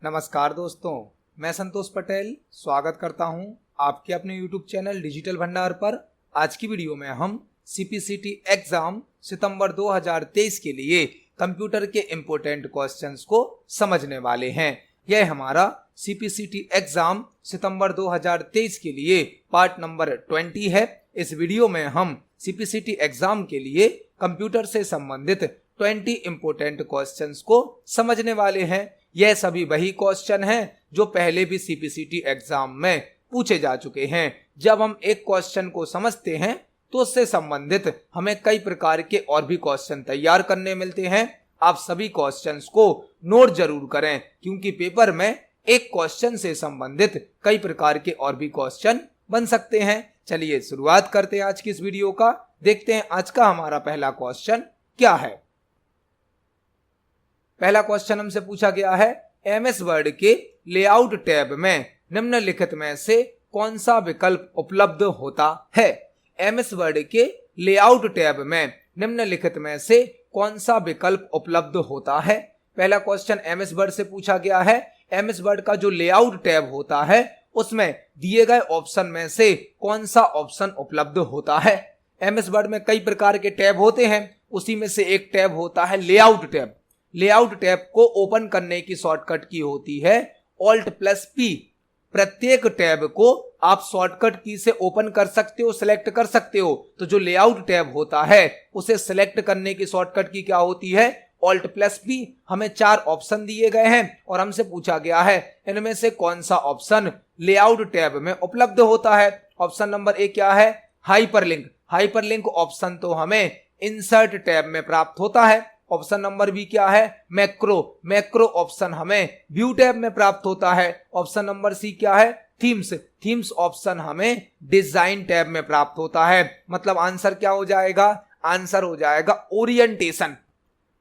नमस्कार दोस्तों, मैं संतोष पटेल स्वागत करता हूं आपके अपने YouTube चैनल डिजिटल भंडार पर। आज की वीडियो में हम CPCT एग्जाम सितंबर 2023 के लिए कंप्यूटर के इम्पोर्टेंट क्वेश्चंस को समझने वाले हैं। यह हमारा CPCT एग्जाम सितंबर 2023 के लिए पार्ट नंबर 20 है। इस वीडियो में हम CPCT एग्जाम के लिए कंप्यूटर से संबंधित 20 इम्पोर्टेंट क्वेश्चंस को समझने वाले हैं। यह सभी वही क्वेश्चन हैं जो पहले भी CPCT एग्जाम में पूछे जा चुके हैं। जब हम एक क्वेश्चन को समझते हैं तो उससे संबंधित हमें कई प्रकार के और भी क्वेश्चन तैयार करने मिलते हैं। आप सभी क्वेश्चंस को नोट जरूर करें, क्योंकि पेपर में एक क्वेश्चन से संबंधित कई प्रकार के और भी क्वेश्चन बन सकते हैं। चलिए शुरुआत करते हैं आज की इस वीडियो का। देखते हैं आज का हमारा पहला क्वेश्चन क्या है। पहला क्वेश्चन हमसे पूछा गया है, MS वर्ड के लेआउट टैब में निम्नलिखित में से कौन सा विकल्प उपलब्ध होता है। MS वर्ड के लेआउट टैब में निम्नलिखित में से कौन सा विकल्प उपलब्ध होता है। पहला क्वेश्चन MS वर्ड से पूछा गया है। MS वर्ड का जो लेआउट टैब होता है उसमें दिए गए ऑप्शन में से कौन सा ऑप्शन उपलब्ध होता है। MS वर्ड में कई प्रकार के टैब होते हैं, उसी में से एक टैब होता है लेआउट टैब। लेआउट टैब को ओपन करने की शॉर्टकट की होती है Alt+P। प्रत्येक टैब को आप शॉर्टकट की से ओपन कर सकते हो, सिलेक्ट कर सकते हो। तो जो लेआउट टैब होता है उसे सिलेक्ट करने की शॉर्टकट की क्या होती है, Alt+P। हमें 4 ऑप्शन दिए गए हैं और हमसे पूछा गया है इनमें से कौन सा ऑप्शन लेआउट टैब में उपलब्ध होता है। ऑप्शन नंबर ए क्या है, हाइपरलिंक। हाइपरलिंक ऑप्शन तो हमें इंसर्ट टैब में प्राप्त होता है। ऑप्शन नंबर बी क्या है, मैक्रो। मैक्रो ऑप्शन हमें व्यू टैब में प्राप्त होता है। ऑप्शन नंबर सी क्या है, थीम्स। थीम्स ऑप्शन हमें डिजाइन टैब में प्राप्त होता है। मतलब आंसर क्या हो जाएगा, आंसर हो जाएगा orientation.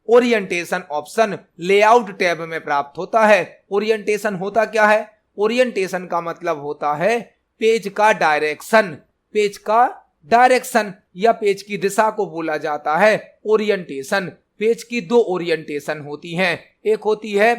Orientation option layout tab में प्राप्त होता है। ओरिएंटेशन होता क्या है, ओरिएंटेशन का मतलब होता है पेज का डायरेक्शन। पेज का डायरेक्शन या पेज की दिशा को बोला जाता है ओरिएंटेशन। पेज की 2 ओरिएंटेशन होती हैं। एक होती है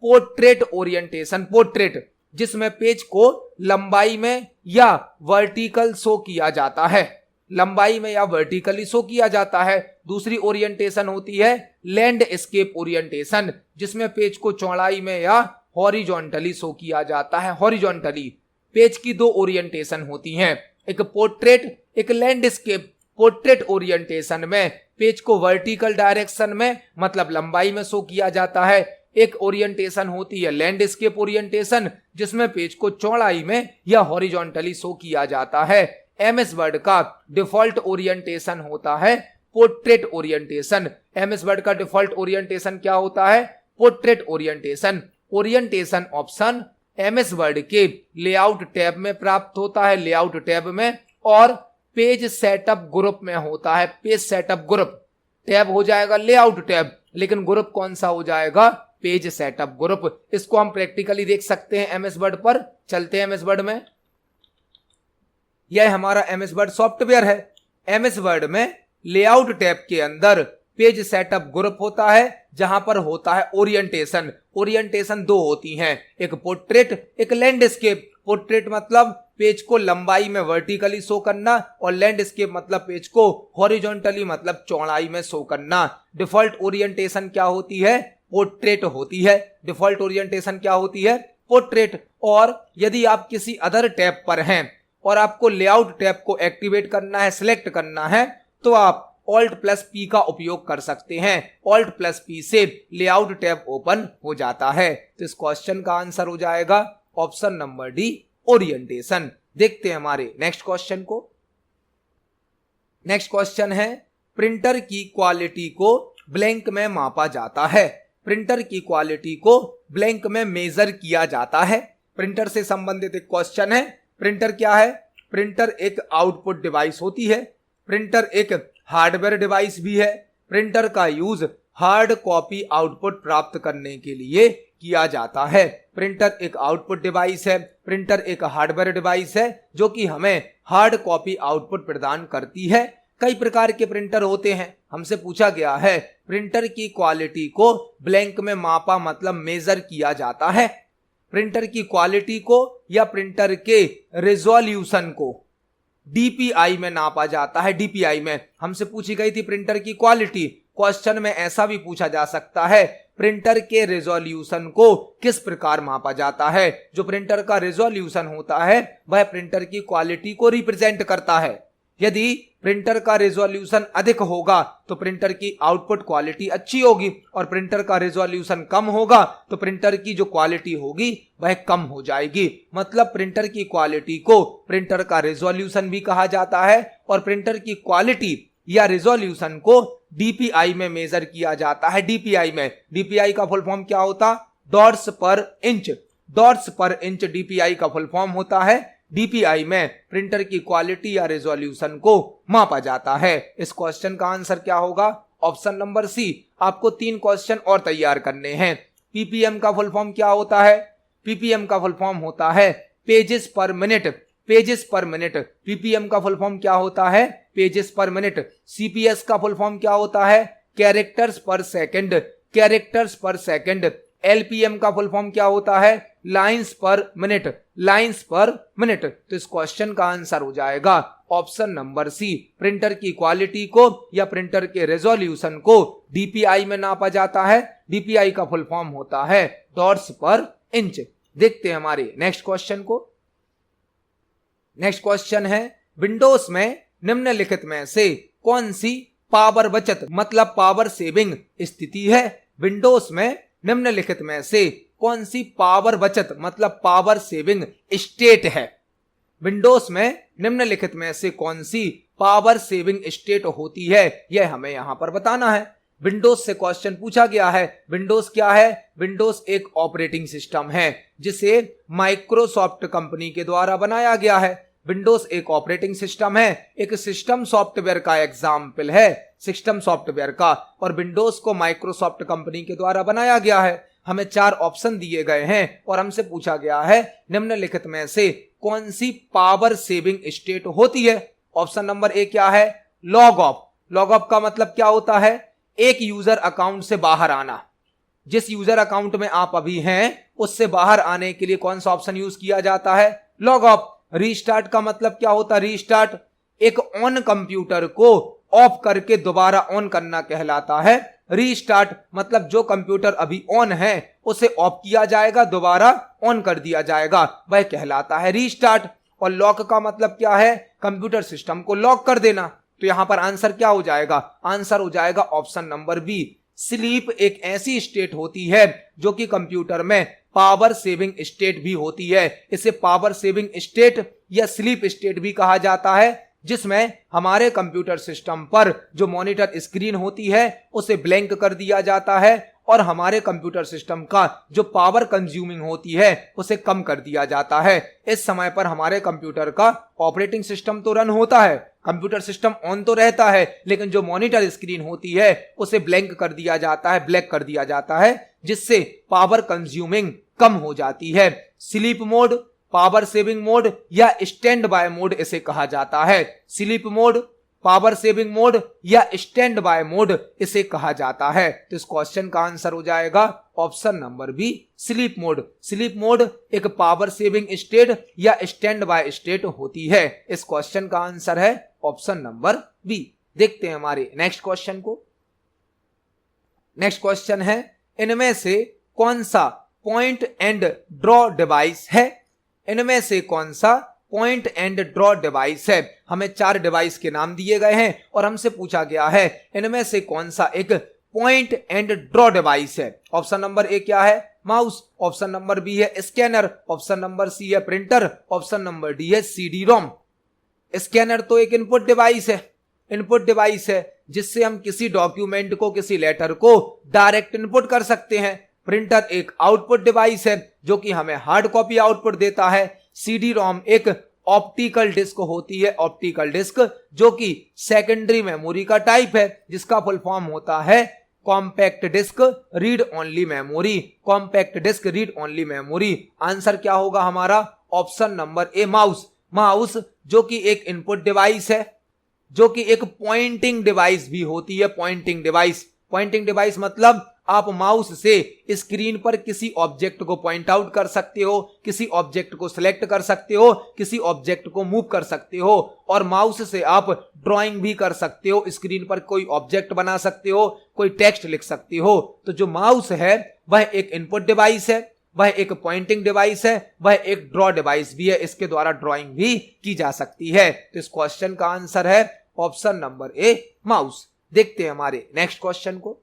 पोर्ट्रेट ओरिएंटेशन, पोर्ट्रेट, जिसमें पेज को लंबाई में या वर्टिकल शो किया जाता है, लंबाई में या वर्टिकली शो किया जाता है। दूसरी ओरिएंटेशन होती है लैंडस्केप ओरिएंटेशन, जिसमें पेज को चौड़ाई में या हॉरिजॉन्टली शो किया जाता है, हॉरिजॉन्टली। पेज की 2 ओरिएंटेशन होती हैं, एक पोर्ट्रेट, एक लैंडस्केप। पोर्ट्रेट ओरिएंटेशन में पेज को वर्टिकल डायरेक्शन में मतलब लंबाई में शो किया जाता है। एक ओरिएंटेशन होती है लैंडस्केप ओरिएंटेशन, जिसमें पेज को चौड़ाई में या हॉरिजॉन्टली शो किया जाता है। MS वर्ड का डिफॉल्ट ओरिएंटेशन होता है पोर्ट्रेट ओरिएंटेशन। MS वर्ड का डिफॉल्ट ओरिएंटेशन क्या होता है, portrait orientation. Orientation option MS word के लेआउट टैब में प्राप्त होता है, लेआउट टैब में, और पेज सेटअप ग्रुप में होता है। Page setup group. टैब हो जाएगा लेआउट टैब, लेकिन ग्रुप कौन सा हो जाएगा, पेज सेटअप ग्रुप। इसको हम प्रैक्टिकली देख सकते हैं MS वर्ड पर। चलते हैं MS वर्ड में। यह हमारा MS वर्ड सॉफ्टवेयर है। MS वर्ड में लेआउट टैब के अंदर पेज सेटअप ग्रुप होता है, जहां पर होता है ओरिएंटेशन। ओरिएंटेशन 2 होती हैं, एक पोर्ट्रेट, एक लैंडस्केप। पोर्ट्रेट मतलब पेज को लंबाई में वर्टिकली शो करना, और लैंडस्केप मतलब पेज को हॉरिजॉन्टली मतलब चौड़ाई में शो करना। डिफॉल्ट ओरिएंटेशन क्या होती है, पोर्ट्रेट होती है। डिफॉल्ट ओरिएंटेशन क्या होती है, पोर्ट्रेट। और यदि आप किसी अदर टैब पर हैं और आपको लेआउट टैब को एक्टिवेट करना है, सिलेक्ट करना है, तो आप Alt+P का उपयोग कर सकते हैं। Alt+P से लेआउट टैब ओपन हो जाता है। तो इस क्वेश्चन का आंसर हो जाएगा ऑप्शन नंबर डी, ओरिएंटेशन। देखते हैं हमारे नेक्स्ट क्वेश्चन को। नेक्स्ट क्वेश्चन है, प्रिंटर की क्वालिटी को ब्लैंक में मापा जाता है। प्रिंटर की क्वालिटी को ब्लैंक में मेजर किया जाता है। प्रिंटर से संबंधित एक क्वेश्चन है। प्रिंटर क्या है, प्रिंटर एक आउटपुट डिवाइस होती है। प्रिंटर एक हार्डवेयर डिवाइस भी है। प्रिंटर का यूज हार्ड कॉपी आउटपुट प्राप्त करने के लिए किया जाता है। प्रिंटर एक आउटपुट डिवाइस है, प्रिंटर एक हार्डवेयर डिवाइस है जो कि हमें हार्ड कॉपी आउटपुट प्रदान करती है। कई प्रकार के प्रिंटर होते हैं। हमसे पूछा गया है प्रिंटर की क्वालिटी को ब्लैंक में मापा मतलब मेजर किया जाता है। प्रिंटर की क्वालिटी को या प्रिंटर के रेजोल्यूशन को डीपीआई में नापा जाता है। डीपीआई में हमसे पूछी गई थी प्रिंटर की क्वालिटी, क्वेश्चन में ऐसा भी पूछा जा सकता है प्रिंटर के रेजोल्यूशन को किस प्रकार मापा जाता है। जो प्रिंटर का रेजोल्यूशन होता है वह प्रिंटर की क्वालिटी को रिप्रेजेंट करता है। यदि प्रिंटर का रेजोल्यूशन अधिक होगा तो प्रिंटर की आउटपुट क्वालिटी अच्छी होगी, और प्रिंटर का रेजोल्यूशन कम होगा तो प्रिंटर की जो क्वालिटी होगी वह कम हो जाएगी। मतलब प्रिंटर की क्वालिटी को प्रिंटर का रेजोल्यूशन भी कहा जाता है, और प्रिंटर की क्वालिटी या रेजोल्यूशन को डीपीआई में मेजर किया जाता है। डीपीआई में, डीपीआई का फुल फॉर्म क्या होता? डॉट्स पर इंच। डॉट्स पर इंच डीपीआई का फुल फॉर्म होता है। डीपीआई में प्रिंटर की क्वालिटी या रेजोल्यूशन को मापा जाता है। इस क्वेश्चन का आंसर क्या होगा? Option number C. आपको 3 क्वेश्चन और तैयार करने हैं। पीपीएम का फुल फॉर्म क्या होता है? पीपीएम का फुल फॉर्म होता है पेजेस पर मिनट। पेजेस पर मिनट। पीपीएम का फुल फॉर्म क्या होता है? पेजेस पर मिनट। सीपीएस का फुल फॉर्म क्या होता है? कैरेक्टर्स पर सेकंड। कैरेक्टर्स पर सेकंड। एलपीएम का फुल फॉर्म क्या होता है? लाइंस पर मिनट। लाइंस पर मिनट। तो इस क्वेश्चन का आंसर हो जाएगा ऑप्शन नंबर सी। प्रिंटर की क्वालिटी को या प्रिंटर के रेजोल्यूशन को डीपीआई में नापा जाता है। डीपीआई का फुल फॉर्म होता है डॉट्स पर इंच। देखते हैं हमारे नेक्स्ट क्वेश्चन को। नेक्स्ट क्वेश्चन है, विंडोज में निम्नलिखित में से कौन सी पावर बचत मतलब पावर सेविंग स्थिति है? विंडोज में निम्नलिखित में से कौन सी पावर बचत मतलब पावर सेविंग स्टेट है? विंडोज में निम्नलिखित में से कौन सी पावर सेविंग स्टेट होती है, यह हमें यहां पर बताना है। विंडोज से क्वेश्चन पूछा गया है। विंडोज क्या है? विंडोज एक ऑपरेटिंग सिस्टम है जिसे माइक्रोसॉफ्ट कंपनी के द्वारा बनाया गया है। विंडोज एक ऑपरेटिंग सिस्टम है, एक सिस्टम सॉफ्टवेयर का एग्जाम्पल है, सिस्टम सॉफ्टवेयर का, और विंडोज को माइक्रोसॉफ्ट कंपनी के द्वारा बनाया गया है। हमें 4 ऑप्शन दिए गए हैं और हमसे पूछा गया है निम्नलिखित में से कौन सी पावर सेविंग स्टेट होती है। ऑप्शन नंबर ए क्या है? Log of. लॉग ऑफ का मतलब क्या होता है? एक यूजर अकाउंट से बाहर आना। जिस यूजर अकाउंट में आप अभी हैं उससे बाहर आने के लिए कौन सा ऑप्शन यूज किया जाता है? Log of. रीस्टार्ट का मतलब क्या होता है? रीस्टार्ट एक ऑन कंप्यूटर को ऑफ करके दोबारा ऑन करना कहलाता है रीस्टार्ट। मतलब जो कंप्यूटर अभी ऑन है उसे ऑफ किया जाएगा, दोबारा ऑन कर दिया जाएगा, वह कहलाता है रीस्टार्ट। और लॉक का मतलब क्या है? कंप्यूटर सिस्टम को लॉक कर देना। तो यहां पर आंसर क्या हो जाएगा? आंसर हो जाएगा ऑप्शन नंबर बी। स्लीप एक ऐसी स्टेट होती है जो कि कंप्यूटर में पावर सेविंग स्टेट भी होती है। इसे पावर सेविंग स्टेट या स्लीप स्टेट भी कहा जाता है, जिसमें हमारे कंप्यूटर सिस्टम पर जो मॉनिटर स्क्रीन होती है उसे ब्लैंक कर दिया जाता है और हमारे कंप्यूटर सिस्टम का जो पावर कंज्यूमिंग होती है उसे कम कर दिया जाता है। इस समय पर हमारे कंप्यूटर का ऑपरेटिंग सिस्टम तो रन होता है, कंप्यूटर सिस्टम ऑन तो रहता है, लेकिन जो मॉनिटर स्क्रीन होती है उसे ब्लैंक कर दिया जाता है, ब्लैक कर दिया जाता है, जिससे पावर कंज्यूमिंग कम हो जाती है। Sleep mode, power saving mode या स्टैंड बाय मोड इसे कहा जाता है। Sleep mode, power saving mode या स्टैंड बाय मोड इसे कहा जाता है। तो इस क्वेश्चन का आंसर हो जाएगा option number B, sleep mode. Sleep mode एक पावर सेविंग स्टेट या स्टैंड बाय स्टेट होती है। इस क्वेश्चन का आंसर है ऑप्शन नंबर बी। देखते हैं हमारे नेक्स्ट क्वेश्चन को। नेक्स्ट क्वेश्चन है, इनमें से कौन सा पॉइंट एंड ड्रॉ डिवाइस है? इनमें से कौन सा पॉइंट एंड ड्रॉ डिवाइस है? हमें 4 डिवाइस के नाम दिए गए हैं और हमसे पूछा गया है इनमें से कौन सा एक पॉइंट एंड ड्रॉ डिवाइस है। ऑप्शन नंबर ए क्या है? माउस। ऑप्शन नंबर बी है स्कैनर। ऑप्शन नंबर सी है प्रिंटर। ऑप्शन नंबर डी है सीडी रोम। स्कैनर तो एक इनपुट डिवाइस है, इनपुट डिवाइस है जिससे हम किसी डॉक्यूमेंट को, किसी लेटर को डायरेक्ट इनपुट कर सकते हैं। प्रिंटर एक आउटपुट डिवाइस है जो कि हमें हार्ड कॉपी आउटपुट देता है। सीडी रोम एक ऑप्टिकल डिस्क होती है, ऑप्टिकल डिस्क, जो कि सेकेंडरी मेमोरी का टाइप है, जिसका फुल फॉर्म होता है compact disc read only memory. Compact disc read only memory. Answer क्या होगा हमारा? Option number A, mouse. Mouse जो कि एक इनपुट डिवाइस है, जो कि एक पॉइंटिंग डिवाइस भी होती है। पॉइंटिंग डिवाइस, पॉइंटिंग डिवाइस मतलब आप माउस से स्क्रीन पर किसी ऑब्जेक्ट को पॉइंट आउट कर सकते हो, किसी ऑब्जेक्ट को सिलेक्ट कर सकते हो, किसी ऑब्जेक्ट को मूव कर सकते हो, और माउस से आप ड्राइंग भी कर सकते हो, स्क्रीन पर कोई ऑब्जेक्ट बना सकते हो, कोई टेक्स्ट लिख सकते हो। तो जो माउस है वह एक इनपुट डिवाइस है, वह एक पॉइंटिंग डिवाइस है, वह एक ड्रॉ डिवाइस भी है, इसके द्वारा ड्राइंग भी की जा सकती है। तो इस क्वेश्चन का आंसर है ऑप्शन नंबर ए, माउस। देखते हैं हमारे नेक्स्ट क्वेश्चन को।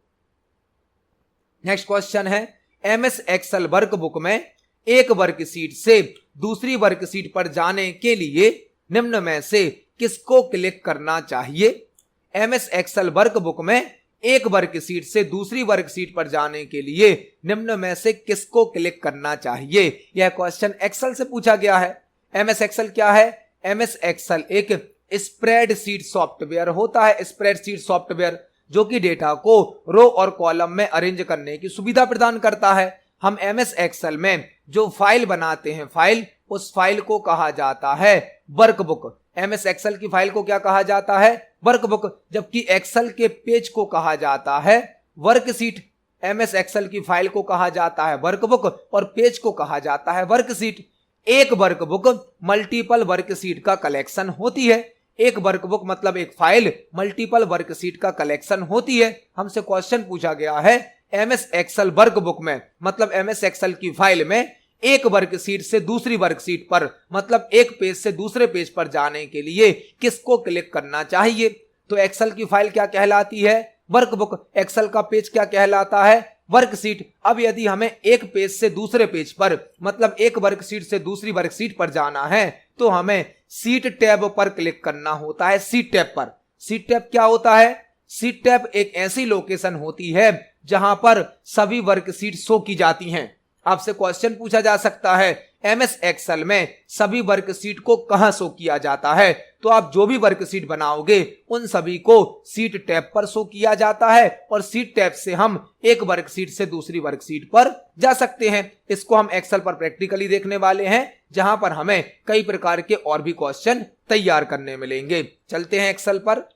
नेक्स्ट क्वेश्चन है, एमएस एक्सेल वर्कबुक में एक वर्कशीट से दूसरी वर्कशीट पर जाने के लिए निम्न में से किसको क्लिक करना चाहिए? एमएस एक्सेल वर्कबुक में एक वर्कशीट से दूसरी वर्कशीट पर जाने के लिए निम्न में से किसको क्लिक करना चाहिए? यह क्वेश्चन एक्सेल से पूछा गया है। एमएस एक्सेल क्या है? एमएस एक्सेल एक स्प्रेडशीट सॉफ्टवेयर होता है, स्प्रेडशीट सॉफ्टवेयर जो कि डेटा को रो और कॉलम में अरेंज करने की सुविधा प्रदान करता है। हम एमएस एक्सेल में जो फाइल बनाते हैं, उस फाइल को कहा जाता है वर्कबुक। एमएस एक्सेल की फाइल को क्या कहा जाता है? वर्कबुक। जबकि एक्सेल के पेज को कहा जाता है वर्कशीट। एमएस एक्सेल की फाइल को कहा जाता है वर्कबुक और पेज को कहा जाता है वर्कशीट। एक वर्कबुक मल्टीपल वर्कशीट का कलेक्शन होती है। एक वर्कबुक मतलब एक फाइल मल्टीपल वर्कशीट का कलेक्शन होती है। हमसे क्वेश्चन पूछा गया है एमएस एक्सेल वर्कबुक में, मतलब एमएस एक्सेल की फाइल में एक वर्कशीट से दूसरी वर्कशीट पर, मतलब एक पेज से दूसरे पेज पर जाने के लिए किसको क्लिक करना चाहिए? तो एक्सेल की फाइल क्या कहलाती है? वर्कबुक। एक्सेल का पेज क्या कहलाता है? वर्कशीट। अब यदि हमें एक पेज से दूसरे पेज पर, मतलब एक वर्कशीट से दूसरी वर्कशीट पर जाना है, तो हमें सीट टैब पर क्लिक करना होता है। सीट टैब पर। सीट टैब क्या होता है? सीट टैब एक ऐसी लोकेशन होती है जहां पर सभी वर्कशीट शो की जाती हैं। आपसे क्वेश्चन पूछा जा सकता है एमएस एक्सेल में सभी वर्कशीट को कहां शो किया जाता है? तो आप जो भी वर्कशीट बनाओगे उन सभी को सीट टैब पर शो किया जाता है, और सीट टैब से हम एक वर्कशीट से दूसरी वर्कशीट पर जा सकते हैं। इसको हम एक्सेल पर प्रैक्टिकली देखने वाले हैं, जहां पर हमें कई प्रकार के और भी क्वेश्चन तैयार करने मिलेंगे। चलते हैं एक्सेल पर।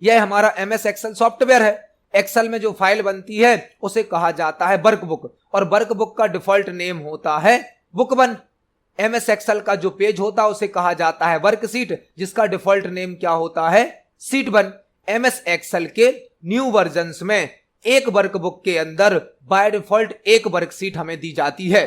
यह हमारा एमएस एक्सेल सॉफ्टवेयर है। एक्सेल में जो फाइल बनती है उसे कहा जाता है वर्कबुक, और वर्कबुक का डिफॉल्ट नेम होता है बुक वन। एमएस एक्सेल का जो पेज होता है उसे कहा जाता है वर्कशीट, जिसका डिफॉल्ट नेम क्या होता है? Seat one. एमएस एक्सेल के न्यू वर्जन्स में एक वर्कबुक के अंदर बाय डिफॉल्ट एक वर्कशीट हमें दी जाती है।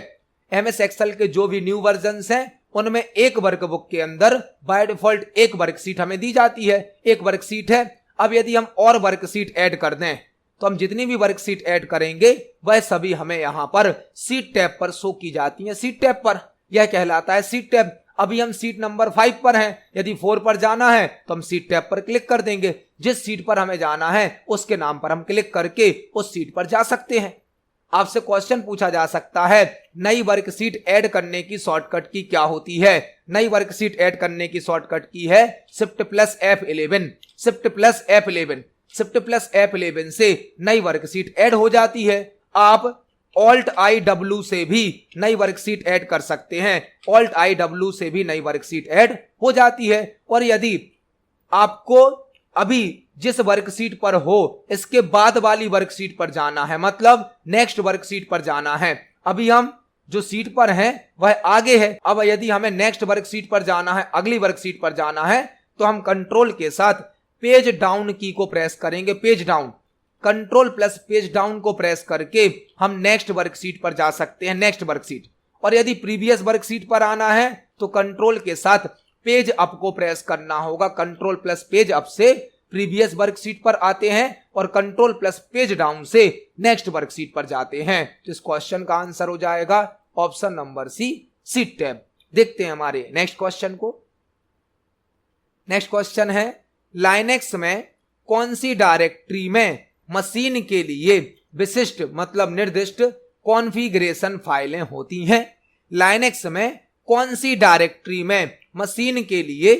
एमएस एक्सेल के जो भी न्यू वर्जन्स हैं उनमें एक वर्कबुक के अंदर बाय डिफॉल्ट एक वर्कशीट हमें दी जाती है। एक वर्कशीट है। अब यदि हम और वर्कशीट ऐड कर दें तो हम जितनी भी वर्कशीट ऐड करेंगे वह सभी हमें यहां पर सीट टैब पर शो की जाती हैं। सीट टैब पर, यह कहलाता है सीट टैब। अभी हम सीट नंबर 5 पर हैं। यदि 4 पर जाना है तो हम सीट टैब पर क्लिक कर देंगे। जिस सीट पर हमें जाना है उसके नाम पर हम क्लिक करके उस सीट पर जा सकते हैं। आपसे क्वेश्चन पूछा जा सकता है नई वर्कशीट ऐड करने की शॉर्टकट की क्या होती है? नई वर्कशीट ऐड करने की शॉर्टकट की है shift plus F11। Shift plus F11। Shift plus F11 से नई वर्कशीट ऐड हो जाती है। आप ऑल्ट IW से भी नई वर्कशीट ऐड कर सकते हैं। ऑल्ट IW से भी नई वर्कशीट ऐड हो जाती है। और यदि आपको अभी जिस वर्कशीट पर हो इसके बाद वाली वर्कशीट पर जाना है, मतलब नेक्स्ट वर्कशीट पर जाना है, अभी हम जो सीट पर हैं वह आगे है। अब यदि हमें नेक्स्ट वर्कशीट पर जाना है, अगली वर्कशीट पर जाना है, तो हम कंट्रोल के साथ पेज डाउन की को प्रेस करेंगे। Page down, control plus page down को प्रेस करके हम नेक्स्ट वर्कशीट पर जा सकते हैं। Next worksheet. और यदि प्रीवियस वर्कशीट पर आना है तो कंट्रोल के साथ पेज अप को प्रेस करना होगा। कंट्रोल प्लस पेज अप से प्रीवियस वर्कशीट पर आते हैं और कंट्रोल प्लस पेज डाउन से नेक्स्ट वर्कशीट पर जाते हैं। तो इस क्वेश्चन का आंसर हो जाएगा option number C, sheet tab. देखते हैं हमारे नेक्स्ट क्वेश्चन को। नेक्स्ट क्वेश्चन है लाइनेक्स में कौन सी डायरेक्टरी में मशीन के लिए विशिष्ट मतलब निर्दिष्ट कॉन्फ़िगरेशन फाइलें होती हैं? लाइनेक्स में कौन सी डायरेक्टरी में मशीन के लिए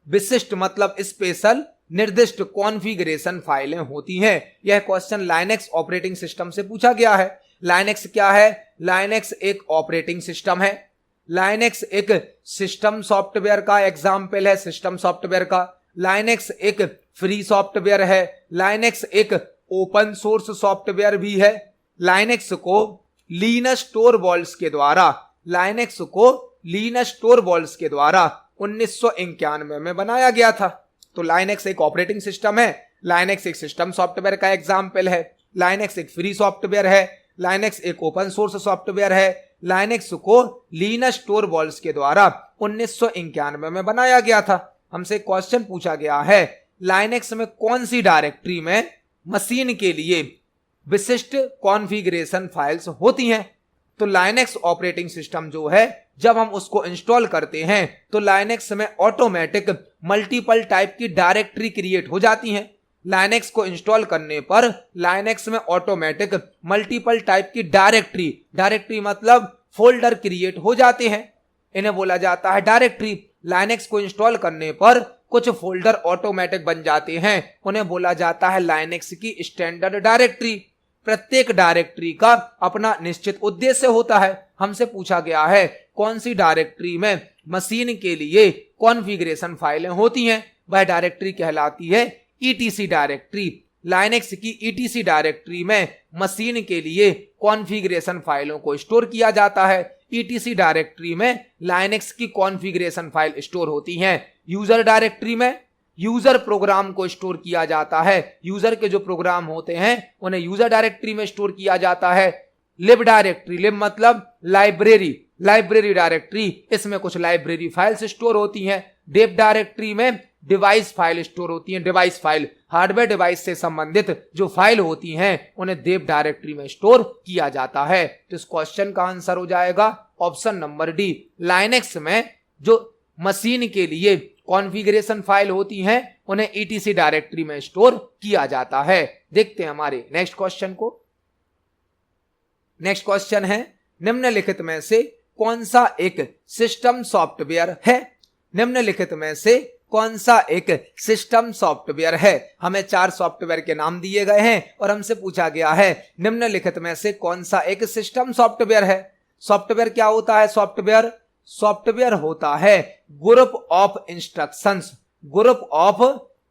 विशिष्ट मतलब स्पेशल निर्दिष्ट कॉन्फ़िगरेशन फाइलें होती हैं? यह क्वेश्चन लाइनेक्स ऑपरेटिंग सिस्टम से पूछा गया है। लाइनेक्स क्या है? लाइनेक्स एक ऑपरेटिंग सिस्टम है। लाइनेक्स एक सिस्टम सॉफ्टवेयर का एग्जाम्पल है। सिस्टम सॉफ्टवेयर का। लाइनेक्स एक फ्री सॉफ्टवेयर है। लाइनेक्स एक ओपन सोर्स सॉफ्टवेयर भी है। लाइनेक्स को लिनस टोरवाल्ड्स के द्वारा 1991 में बनाया गया था। तो लाइनेक्स एक ऑपरेटिंग सिस्टम है, लाइनेक्स एक सिस्टम सॉफ्टवेयर का एग्जाम्पल है, लाइनेक्स एक फ्री सॉफ्टवेयर है, लाइनेक्स एक ओपन सोर्स सॉफ्टवेयर है। लाइनेक्स को लिनस टोरवाल्ड्स के द्वारा 1991 में बनाया गया था। हमसे क्वेश्चन पूछा गया है, लाइनेक्स में कौन सी डायरेक्टरी में मशीन के लिए विशिष्ट कॉन्फ़िगरेशन फाइल्स होती हैं। तो लाइनेक्स ऑपरेटिंग सिस्टम जो है, जब हम उसको इंस्टॉल करते हैं तो लाइनेक्स में ऑटोमेटिक मल्टीपल टाइप की डायरेक्टरी क्रिएट हो जाती हैं। लाइनेक्स को इंस्टॉल करने पर लाइनेक्स में ऑटोमेटिक मल्टीपल टाइप की डायरेक्टरी मतलब फोल्डर क्रिएट हो जाते हैं, इन्हें बोला जाता है डायरेक्टरी। लाइनेक्स को इंस्टॉल करने पर कुछ फोल्डर ऑटोमेटिक बन जाते हैं, उन्हें बोला जाता है लाइनेक्स की स्टैंडर्ड डायरेक्टरी। प्रत्येक डायरेक्टरी का अपना निश्चित उद्देश्य होता है। हमसे पूछा गया है कौन सी डायरेक्टरी में मशीन के लिए कॉन्फ़िगरेशन फाइलें होती हैं, वह डायरेक्टरी कहलाती है ईटीसी डायरेक्टरी। लाइनेक्स की ईटीसी डायरेक्टरी में मशीन के लिए कॉन्फ़िगरेशन फाइलों को स्टोर किया जाता है। ईटीसी डायरेक्टरी में लाइनेक्स की कॉन्फ़िगरेशन फाइल स्टोर होती हैं। यूजर डायरेक्टरी में यूजर प्रोग्राम को स्टोर किया जाता है, यूजर के जो प्रोग्राम होते हैं उन्हें यूजर डायरेक्टरी में स्टोर किया जाता है। लिब डायरेक्टरी, लिब मतलब लाइब्रेरी डायरेक्टरी, इसमें कुछ लाइब्रेरी फाइल्स स्टोर होती हैं। डेव डायरेक्टरी में डिवाइस फाइल स्टोर होती हैं। डिवाइस फाइल हार्डवेयर डिवाइस से संबंधित जो फाइल होती हैं उन्हें देव डायरेक्टरी में स्टोर किया जाता है। तो इस क्वेश्चन का आंसर हो जाएगा ऑप्शन नंबर डी। लाइनेक्स में जो मशीन के लिए कॉन्फ़िगरेशन फाइल होती हैं उन्हें ईटीसी डायरेक्टरी में स्टोर किया जाता है। देखते हैं हमारे नेक्स्ट क्वेश्चन को। नेक्स्ट क्वेश्चन है, निम्नलिखित में से कौन सा एक सिस्टम सॉफ्टवेयर है। निम्नलिखित में से कौन सा एक सिस्टम सॉफ्टवेयर है। हमें 4 सॉफ्टवेयर के नाम दिए गए हैं और हमसे पूछा गया है निम्नलिखित में से कौन सा एक सिस्टम सॉफ्टवेयर है। सॉफ्टवेयर क्या होता है? सॉफ्टवेयर होता है ग्रुप ऑफ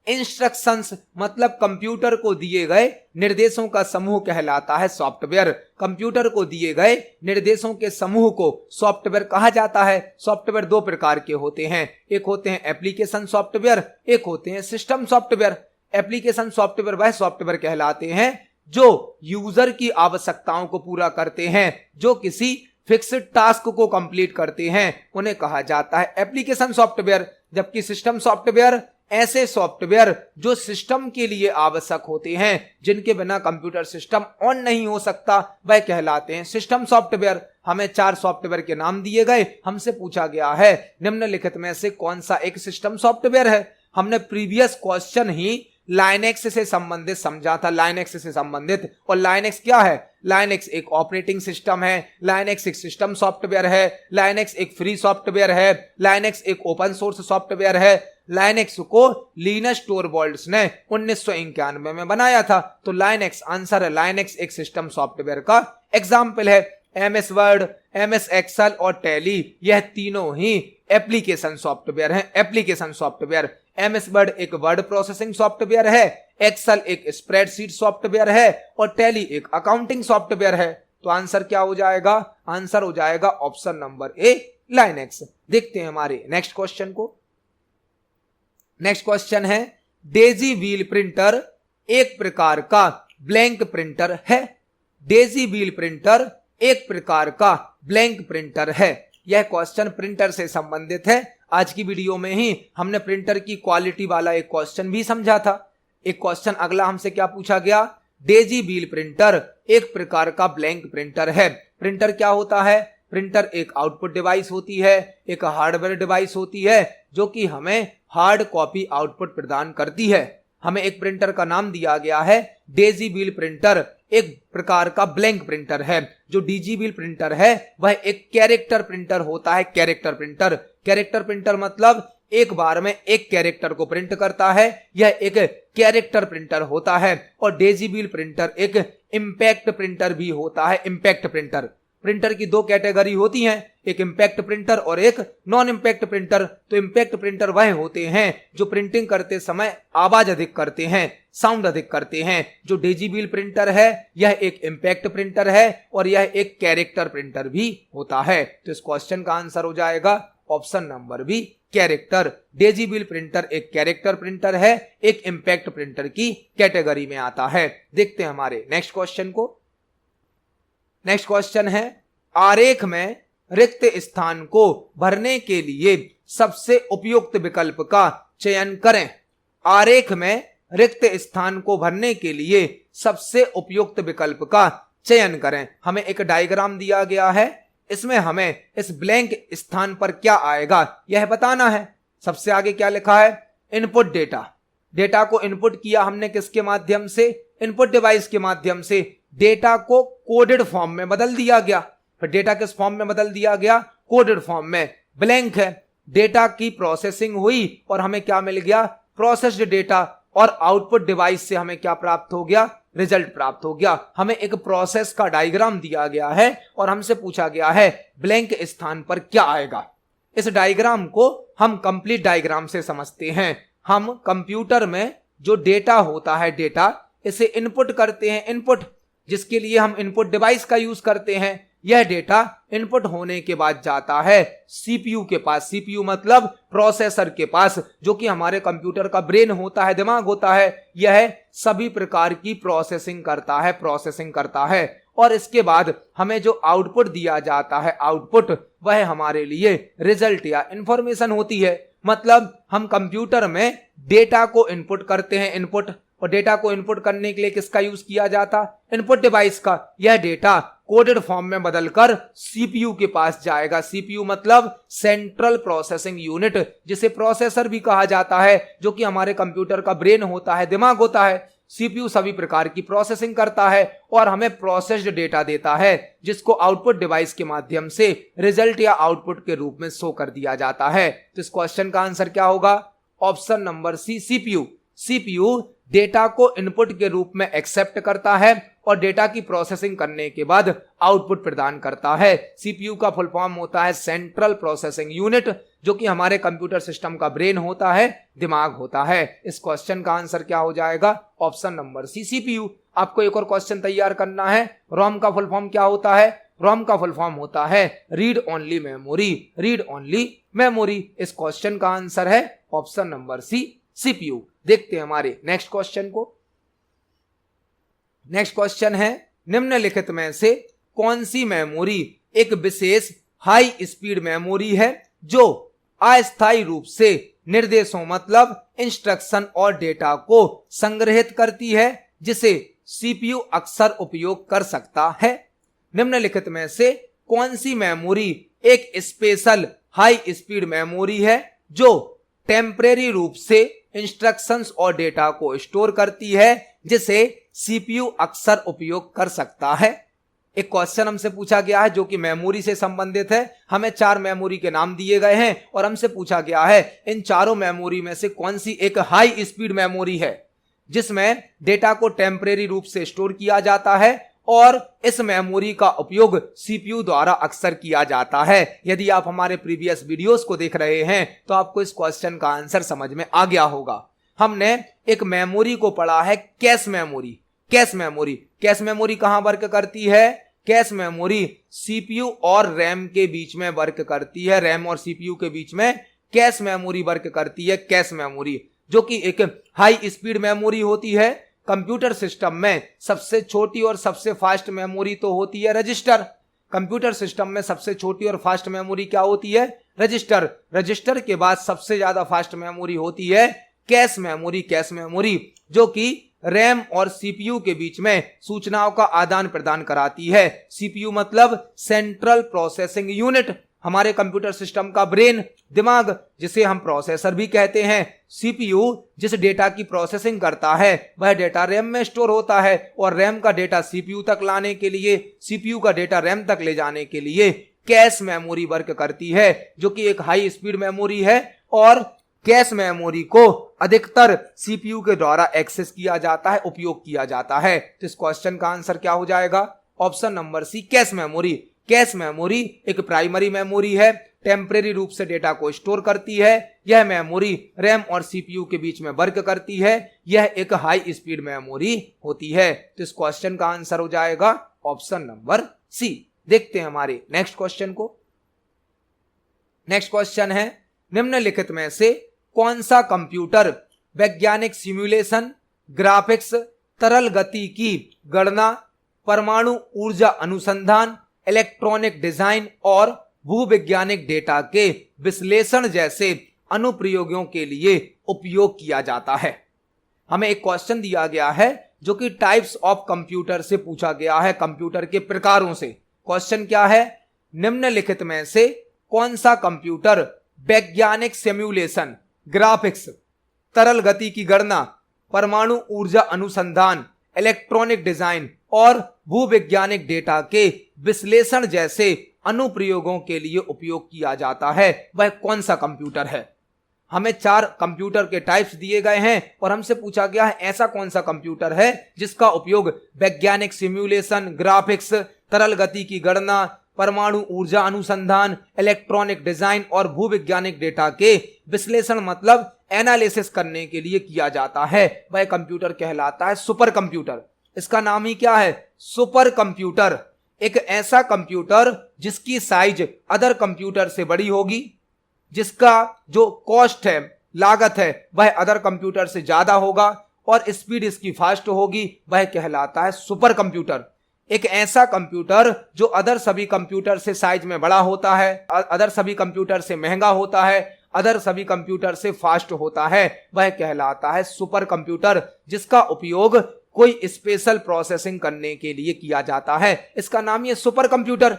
इंस्ट्रक्शंस मतलब कंप्यूटर को दिए गए निर्देशों का समूह कहलाता है सॉफ्टवेयर। कंप्यूटर को दिए गए निर्देशों के समूह को सॉफ्टवेयर कहा जाता है। सॉफ्टवेयर 2 प्रकार के होते हैं, एक होते हैं एप्लीकेशन सॉफ्टवेयर, एक होते हैं सिस्टम सॉफ्टवेयर। एप्लीकेशन सॉफ्टवेयर वह सॉफ्टवेयर कहलाते हैं जो यूजर की आवश्यकताओं को पूरा करते हैं, जो किसी फिक्स्ड टास्क को कंप्लीट करते हैं, उन्हें कहा जाता है एप्लीकेशन सॉफ्टवेयर। जबकि सिस्टम सॉफ्टवेयर ऐसे सॉफ्टवेयर जो सिस्टम के लिए आवश्यक होते हैं, जिनके बिना कंप्यूटर सिस्टम ऑन नहीं हो सकता, वह कहलाते हैं सिस्टम सॉफ्टवेयर। हमें 4 सॉफ्टवेयर के नाम दिए गए, हमसे पूछा गया है निम्नलिखित में से कौन सा एक सिस्टम सॉफ्टवेयर है। हमने प्रीवियस क्वेश्चन ही लाइनेक्स से संबंधित समझा था, लाइनेक्स से संबंधित। और लाइनेक्स क्या है? लाइनेक्स एक ऑपरेटिंग सिस्टम है, लाइनेक्स एक सिस्टम सॉफ्टवेयर है, लाइनेक्स एक फ्री सॉफ्टवेयर है, लाइनेक्स एक ओपन सोर्स सॉफ्टवेयर है। लाइनेक्स को लिनस टोरवाल्ड्स ने 1991 में बनाया था। तो लाइनेक्स आंसर है। लाइनेक्स एक सिस्टम सॉफ्टवेयर का एग्जाम्पल है। MS वर्ड, MS एक्सेल और टैली, यह तीनों ही एप्लीकेशन सॉफ्टवेयर हैं। एप्लीकेशन सॉफ्टवेयर, MS वर्ड एक वर्ड प्रोसेसिंग सॉफ्टवेयर है, एक्सेल एक स्प्रेडशीट सॉफ्टवेयर है और टैली एक अकाउंटिंग सॉफ्टवेयर है। तो आंसर क्या हो जाएगा? आंसर हो जाएगा ऑप्शन नंबर ए, लाइनेक्स। देखते हैं हमारे नेक्स्ट क्वेश्चन को। नेक्स्ट क्वेश्चन है, डेजी व्हील प्रिंटर एक प्रकार का ब्लैंक प्रिंटर है। डेजी व्हील प्रिंटर एक प्रकार का ब्लैंक प्रिंटर है। यह क्वेश्चन प्रिंटर से संबंधित है। आज की वीडियो में ही हमने प्रिंटर की क्वालिटी वाला एक क्वेश्चन भी समझा था। एक क्वेश्चन अगला हमसे क्या पूछा गया? डेजी व्हील प्रिंटर एक प्रकार का ब्लैंक प्रिंटर है। प्रिंटर क्या होता है? प्रिंटर एक आउटपुट डिवाइस होती है, एक हार्डवेयर डिवाइस होती है, जो कि हमें हार्ड कॉपी आउटपुट प्रदान करती है। हमें एक प्रिंटर का नाम दिया गया है डेजी व्हील प्रिंटर एक प्रकार का ब्लैंक प्रिंटर है। जो डीजी व्हील प्रिंटर है वह एक कैरेक्टर प्रिंटर होता है। कैरेक्टर प्रिंटर मतलब एक बार में एक कैरेक्टर को प्रिंट करता है, यह एक कैरेक्टर प्रिंटर होता है। और डेजी व्हील प्रिंटर एक इंपैक्ट प्रिंटर भी होता है। इंपैक्ट प्रिंटर प्रिंटर की दो कैटेगरी होती हैं, एक इम्पैक्ट प्रिंटर और एक नॉन इम्पैक्ट प्रिंटर। तो इम्पैक्ट प्रिंटर वह होते हैं जो प्रिंटिंग करते समय आवाज अधिक करते हैं, साउंड अधिक करते हैं। जो डेजीबील प्रिंटर है यह एक इम्पैक्ट प्रिंटर है और यह एक कैरेक्टर प्रिंटर भी होता है। तो इस क्वेश्चन का आंसर हो जाएगा option number B, character. Daisy wheel printer एक कैरेक्टर प्रिंटर है, एक इम्पैक्ट प्रिंटर की कैटेगरी में आता है। देखते हैं हमारे नेक्स्ट क्वेश्चन को। नेक्स्ट क्वेश्चन है, आरेख में रिक्त स्थान को भरने के लिए सबसे उपयुक्त विकल्प का चयन करें। आरेख में रिक्त स्थान को भरने के लिए सबसे उपयुक्त विकल्प का चयन करें। हमें एक डायग्राम दिया गया है, इसमें हमें इस ब्लैंक स्थान पर क्या आएगा यह बताना है। सबसे आगे क्या लिखा है, इनपुट डेटा। डेटा को इनपुट किया हमने किसके माध्यम से, इनपुट डिवाइस के माध्यम से। डेटा को कोडेड फॉर्म में बदल दिया गया। फिर डेटा किस फॉर्म में बदल दिया गया, कोडेड फॉर्म में। ब्लैंक है, डेटा की प्रोसेसिंग हुई और हमें क्या मिल गया, प्रोसेस्ड डेटा। और आउटपुट डिवाइस से हमें क्या प्राप्त हो गया, रिजल्ट प्राप्त हो गया। हमें एक प्रोसेस का डायग्राम दिया गया है और हमसे पूछा गया है ब्लैंक स्थान पर क्या आएगा। इस डायग्राम को हम कंप्लीट डायग्राम से समझते हैं। हम कंप्यूटर में जो डेटा होता है, डेटा इसे इनपुट करते हैं, इनपुट जिसके लिए हम इनपुट डिवाइस का यूज करते हैं। यह डेटा इनपुट होने के बाद जाता है सीपीयू के पास। सीपीयू मतलब प्रोसेसर के पास, जो कि हमारे कंप्यूटर का ब्रेन होता है, दिमाग होता है। यह सभी प्रकार की प्रोसेसिंग करता है। और इसके बाद हमें जो आउटपुट दिया जाता है, आउटपुट वह हमारे लिए रिजल्ट या इंफॉर्मेशन होती है। मतलब हम कंप्यूटर में डेटा को इनपुट करते हैं, इनपुट। और डेटा को इनपुट करने के लिए किसका यूज किया जाता, इनपुट डिवाइस का। यह डेटा कोडेड फॉर्म में बदलकर सीपीयू के पास जाएगा। सीपीयू मतलब सेंट्रल प्रोसेसिंग यूनिट, जिसे प्रोसेसर भी कहा जाता है, जो कि हमारे कंप्यूटर का ब्रेन होता है, दिमाग होता है। सीपीयू सभी प्रकार की प्रोसेसिंग करता है और हमें प्रोसेस्ड डेटा देता है, जिसको आउटपुट डिवाइस के माध्यम से रिजल्ट या आउटपुट के रूप में शो कर दिया जाता है। तो इस क्वेश्चन का आंसर क्या होगा, option number C, CPU. CPU data को इनपुट के रूप में एक्सेप्ट करता है और डेटा की प्रोसेसिंग करने के बाद आउटपुट प्रदान करता है। सीपीयू का फुल फॉर्म होता है सेंट्रल प्रोसेसिंग यूनिट, जो कि हमारे कंप्यूटर सिस्टम का ब्रेन होता है, दिमाग होता है। इस क्वेश्चन का आंसर क्या हो जाएगा, ऑप्शन नंबर सी, सीपीयू। आपको एक और क्वेश्चन तैयार करना है। रोम का फुल फॉर्म क्या होता है, रोम का फुल फॉर्म होता है read only memory, read only memory. इस क्वेश्चन का आंसर है ऑप्शन नंबर सी, सीपीयू। देखते हैं हमारे नेक्स्ट क्वेश्चन को। नेक्स्ट क्वेश्चन है, निम्नलिखित में से कौन सी मेमोरी एक विशेष हाई स्पीड मेमोरी है जो अस्थायी रूप से निर्देशों मतलब इंस्ट्रक्शन और डेटा को संग्रहित करती है, जिसे सीपीयू अक्सर उपयोग कर सकता है। निम्नलिखित में से कौन सी मेमोरी एक स्पेशल हाई स्पीड मेमोरी है जो टेम्परेरी रूप से इंस्ट्रक्शंस और डेटा को स्टोर करती है, जिसे सीपीयू अक्सर उपयोग कर सकता है। एक क्वेश्चन हमसे पूछा गया है जो कि मेमोरी से संबंधित है। हमें 4 मेमोरी के नाम दिए गए हैं और हमसे पूछा गया है इन चारों मेमोरी में से कौन सी एक हाई स्पीड मेमोरी है जिसमें डेटा को टेम्परेरी रूप से स्टोर किया जाता है और इस मेमोरी का उपयोग सीपीयू द्वारा अक्सर किया जाता है। यदि आप हमारे प्रीवियस वीडियोस को देख रहे हैं तो आपको इस क्वेश्चन का आंसर समझ में आ गया होगा। हमने एक मेमोरी को पढ़ा है cash memory. Cache memory, cache memory कहां वर्क करती है, कैश मेमोरी सीपीयू और रैम के बीच में वर्क करती है। रैम और सीपीयू के बीच में कैश मेमोरी वर्क करती है। कैश मेमोरी जो कि एक हाई स्पीड मेमोरी होती है। कंप्यूटर सिस्टम में सबसे छोटी और सबसे फास्ट मेमोरी तो होती है रजिस्टर। कंप्यूटर सिस्टम में सबसे छोटी और फास्ट मेमोरी क्या होती है, रजिस्टर। रजिस्टर के बाद सबसे ज्यादा फास्ट मेमोरी होती है कैश मेमोरी। कैश मेमोरी जो कि रैम और सीपीयू के बीच में सूचनाओं का आदान प्रदान कराती है। सीपीयू मतलब सेंट्रल प्रोसेसिंग यूनिट, हमारे कंप्यूटर सिस्टम का ब्रेन, दिमाग, जिसे हम प्रोसेसर भी कहते हैं। सीपीयू जिस डेटा की प्रोसेसिंग करता है वह डेटा रैम में स्टोर होता है और रैम का डेटा सीपीयू तक लाने के लिए, सीपीयू का डेटा रैम तक ले जाने के लिए कैश मेमोरी वर्क करती है, जो कि एक हाई स्पीड मेमोरी है। और कैश मेमोरी को अधिकतर सीपीयू के द्वारा एक्सेस किया जाता है, उपयोग किया जाता है। तो इस क्वेश्चन का आंसर क्या हो जाएगा, option number C, cache memory. Cache memory एक प्राइमरी मेमोरी है, टेम्परेरी रूप से डेटा को स्टोर करती है। यह मेमोरी रैम और सीपीयू के बीच में वर्क करती है। यह एक हाई स्पीड मेमोरी होती है। तो इस क्वेश्चन का आंसर हो जाएगा ऑप्शन नंबर सी। देखते हैं हमारे नेक्स्ट क्वेश्चन को। नेक्स्ट क्वेश्चन है, निम्नलिखित में से कौन सा कंप्यूटर वैज्ञानिक सिमुलेशन, ग्राफिक्स, तरल गति की गणना, परमाणु ऊर्जा अनुसंधान, इलेक्ट्रॉनिक डिजाइन और भूवैज्ञानिक डेटा के विश्लेषण जैसे अनुप्रयोगों के लिए उपयोग किया जाता है। हमें एक क्वेश्चन दिया गया है जो कि टाइप्स ऑफ कंप्यूटर से पूछा गया है, कंप्यूटर के प्रकारों से। क्वेश्चन क्या है, निम्नलिखित में से कौन सा कंप्यूटर वैज्ञानिक सिमुलेशन, ग्राफिक्स, तरल गति की गणना, परमाणु ऊर्जा अनुसंधान, इलेक्ट्रॉनिक डिजाइन और भूवैज्ञानिक डेटा के विश्लेषण जैसे अनुप्रयोगों के लिए उपयोग किया जाता है, वह कौन सा कंप्यूटर है। हमें 4 कंप्यूटर के टाइप्स दिए गए हैं और हमसे पूछा गया है ऐसा कौन सा कंप्यूटर है जिसका उपयोग वैज्ञानिक सिमुलेशन, ग्राफिक्स, तरल गति की गणना, परमाणु ऊर्जा अनुसंधान, इलेक्ट्रॉनिक डिजाइन और भूवैज्ञानिक डेटा के विश्लेषण मतलब एनालिसिस करने के लिए किया जाता है। वह कंप्यूटर कहलाता है सुपर कंप्यूटर। इसका नाम ही क्या है, सुपर कंप्यूटर। एक ऐसा कंप्यूटर जिसकी साइज अदर कंप्यूटर से बड़ी होगी, जिसका जो कॉस्ट है, लागत है, वह अदर कंप्यूटर से ज्यादा होगा और स्पीड इसकी फास्ट होगी, वह कहलाता है सुपर कंप्यूटर। एक ऐसा कंप्यूटर जो अदर सभी कंप्यूटर से साइज में बड़ा होता है, अदर सभी कंप्यूटर से महंगा होता है, अदर सभी कंप्यूटर से फास्ट होता है, वह कहलाता है सुपर कंप्यूटर, जिसका उपयोग कोई स्पेशल प्रोसेसिंग करने के लिए किया जाता है। इसका नाम ये सुपर कंप्यूटर।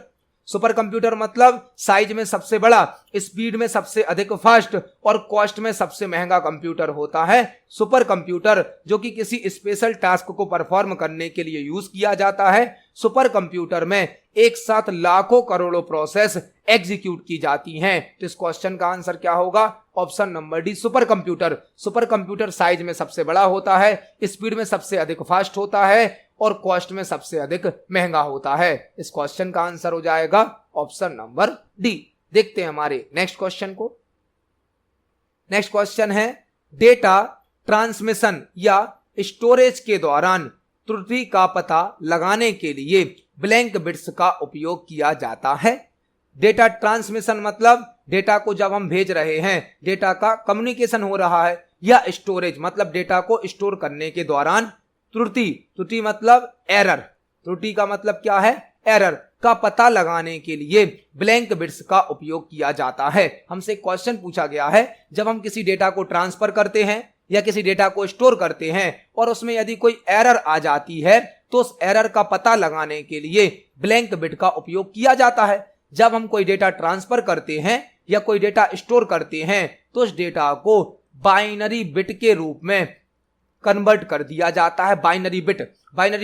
सुपर कंप्यूटर मतलब साइज में सबसे बड़ा, स्पीड में सबसे अधिक फास्ट और कॉस्ट में सबसे महंगा कंप्यूटर होता है सुपर कंप्यूटर, जो कि किसी स्पेशल टास्क को परफॉर्म करने के लिए यूज किया जाता है। सुपर कंप्यूटर में एक साथ लाखों करोड़ों प्रोसेस एग्जीक्यूट की जाती हैं। तो इस क्वेश्चन का आंसर क्या होगा, option number D, super computer. Super computer size में सबसे बड़ा होता है, स्पीड में सबसे अधिक फास्ट होता है और कॉस्ट में सबसे अधिक महंगा होता है। इस क्वेश्चन का आंसर हो जाएगा ऑप्शन नंबर डी। देखते हैं हमारे नेक्स्ट क्वेश्चन को। नेक्स्ट क्वेश्चन है, डेटा ट्रांसमिशन या स्टोरेज के दौरान त्रुटि का पता लगाने के लिए ब्लैंक बिट्स का उपयोग किया जाता है। डेटा ट्रांसमिशन मतलब डेटा को जब हम भेज रहे हैं, डेटा का कम्युनिकेशन हो रहा है, या स्टोरेज मतलब डेटा को स्टोर करने के दौरान त्रुटि मतलब एरर, त्रुटि का मतलब क्या है, एरर का पता लगाने के लिए ब्लैंक बिट्स का उपयोग किया जाता है। हमसे क्वेश्चन पूछा गया है, जब हम किसी डेटा को ट्रांसफर करते हैं या किसी डेटा को स्टोर करते हैं और उसमें यदि कोई एरर आ जाती है तो उस एरर का पता लगाने के लिए ब्लैंक बिट का उपयोग किया जाता है। जब हम कोई डेटा ट्रांसफर करते हैं या कोई डेटा स्टोर करते हैं तो उस डेटा को बाइनरी बिट के रूप में कन्वर्ट कर दिया जाता है। बाइनरी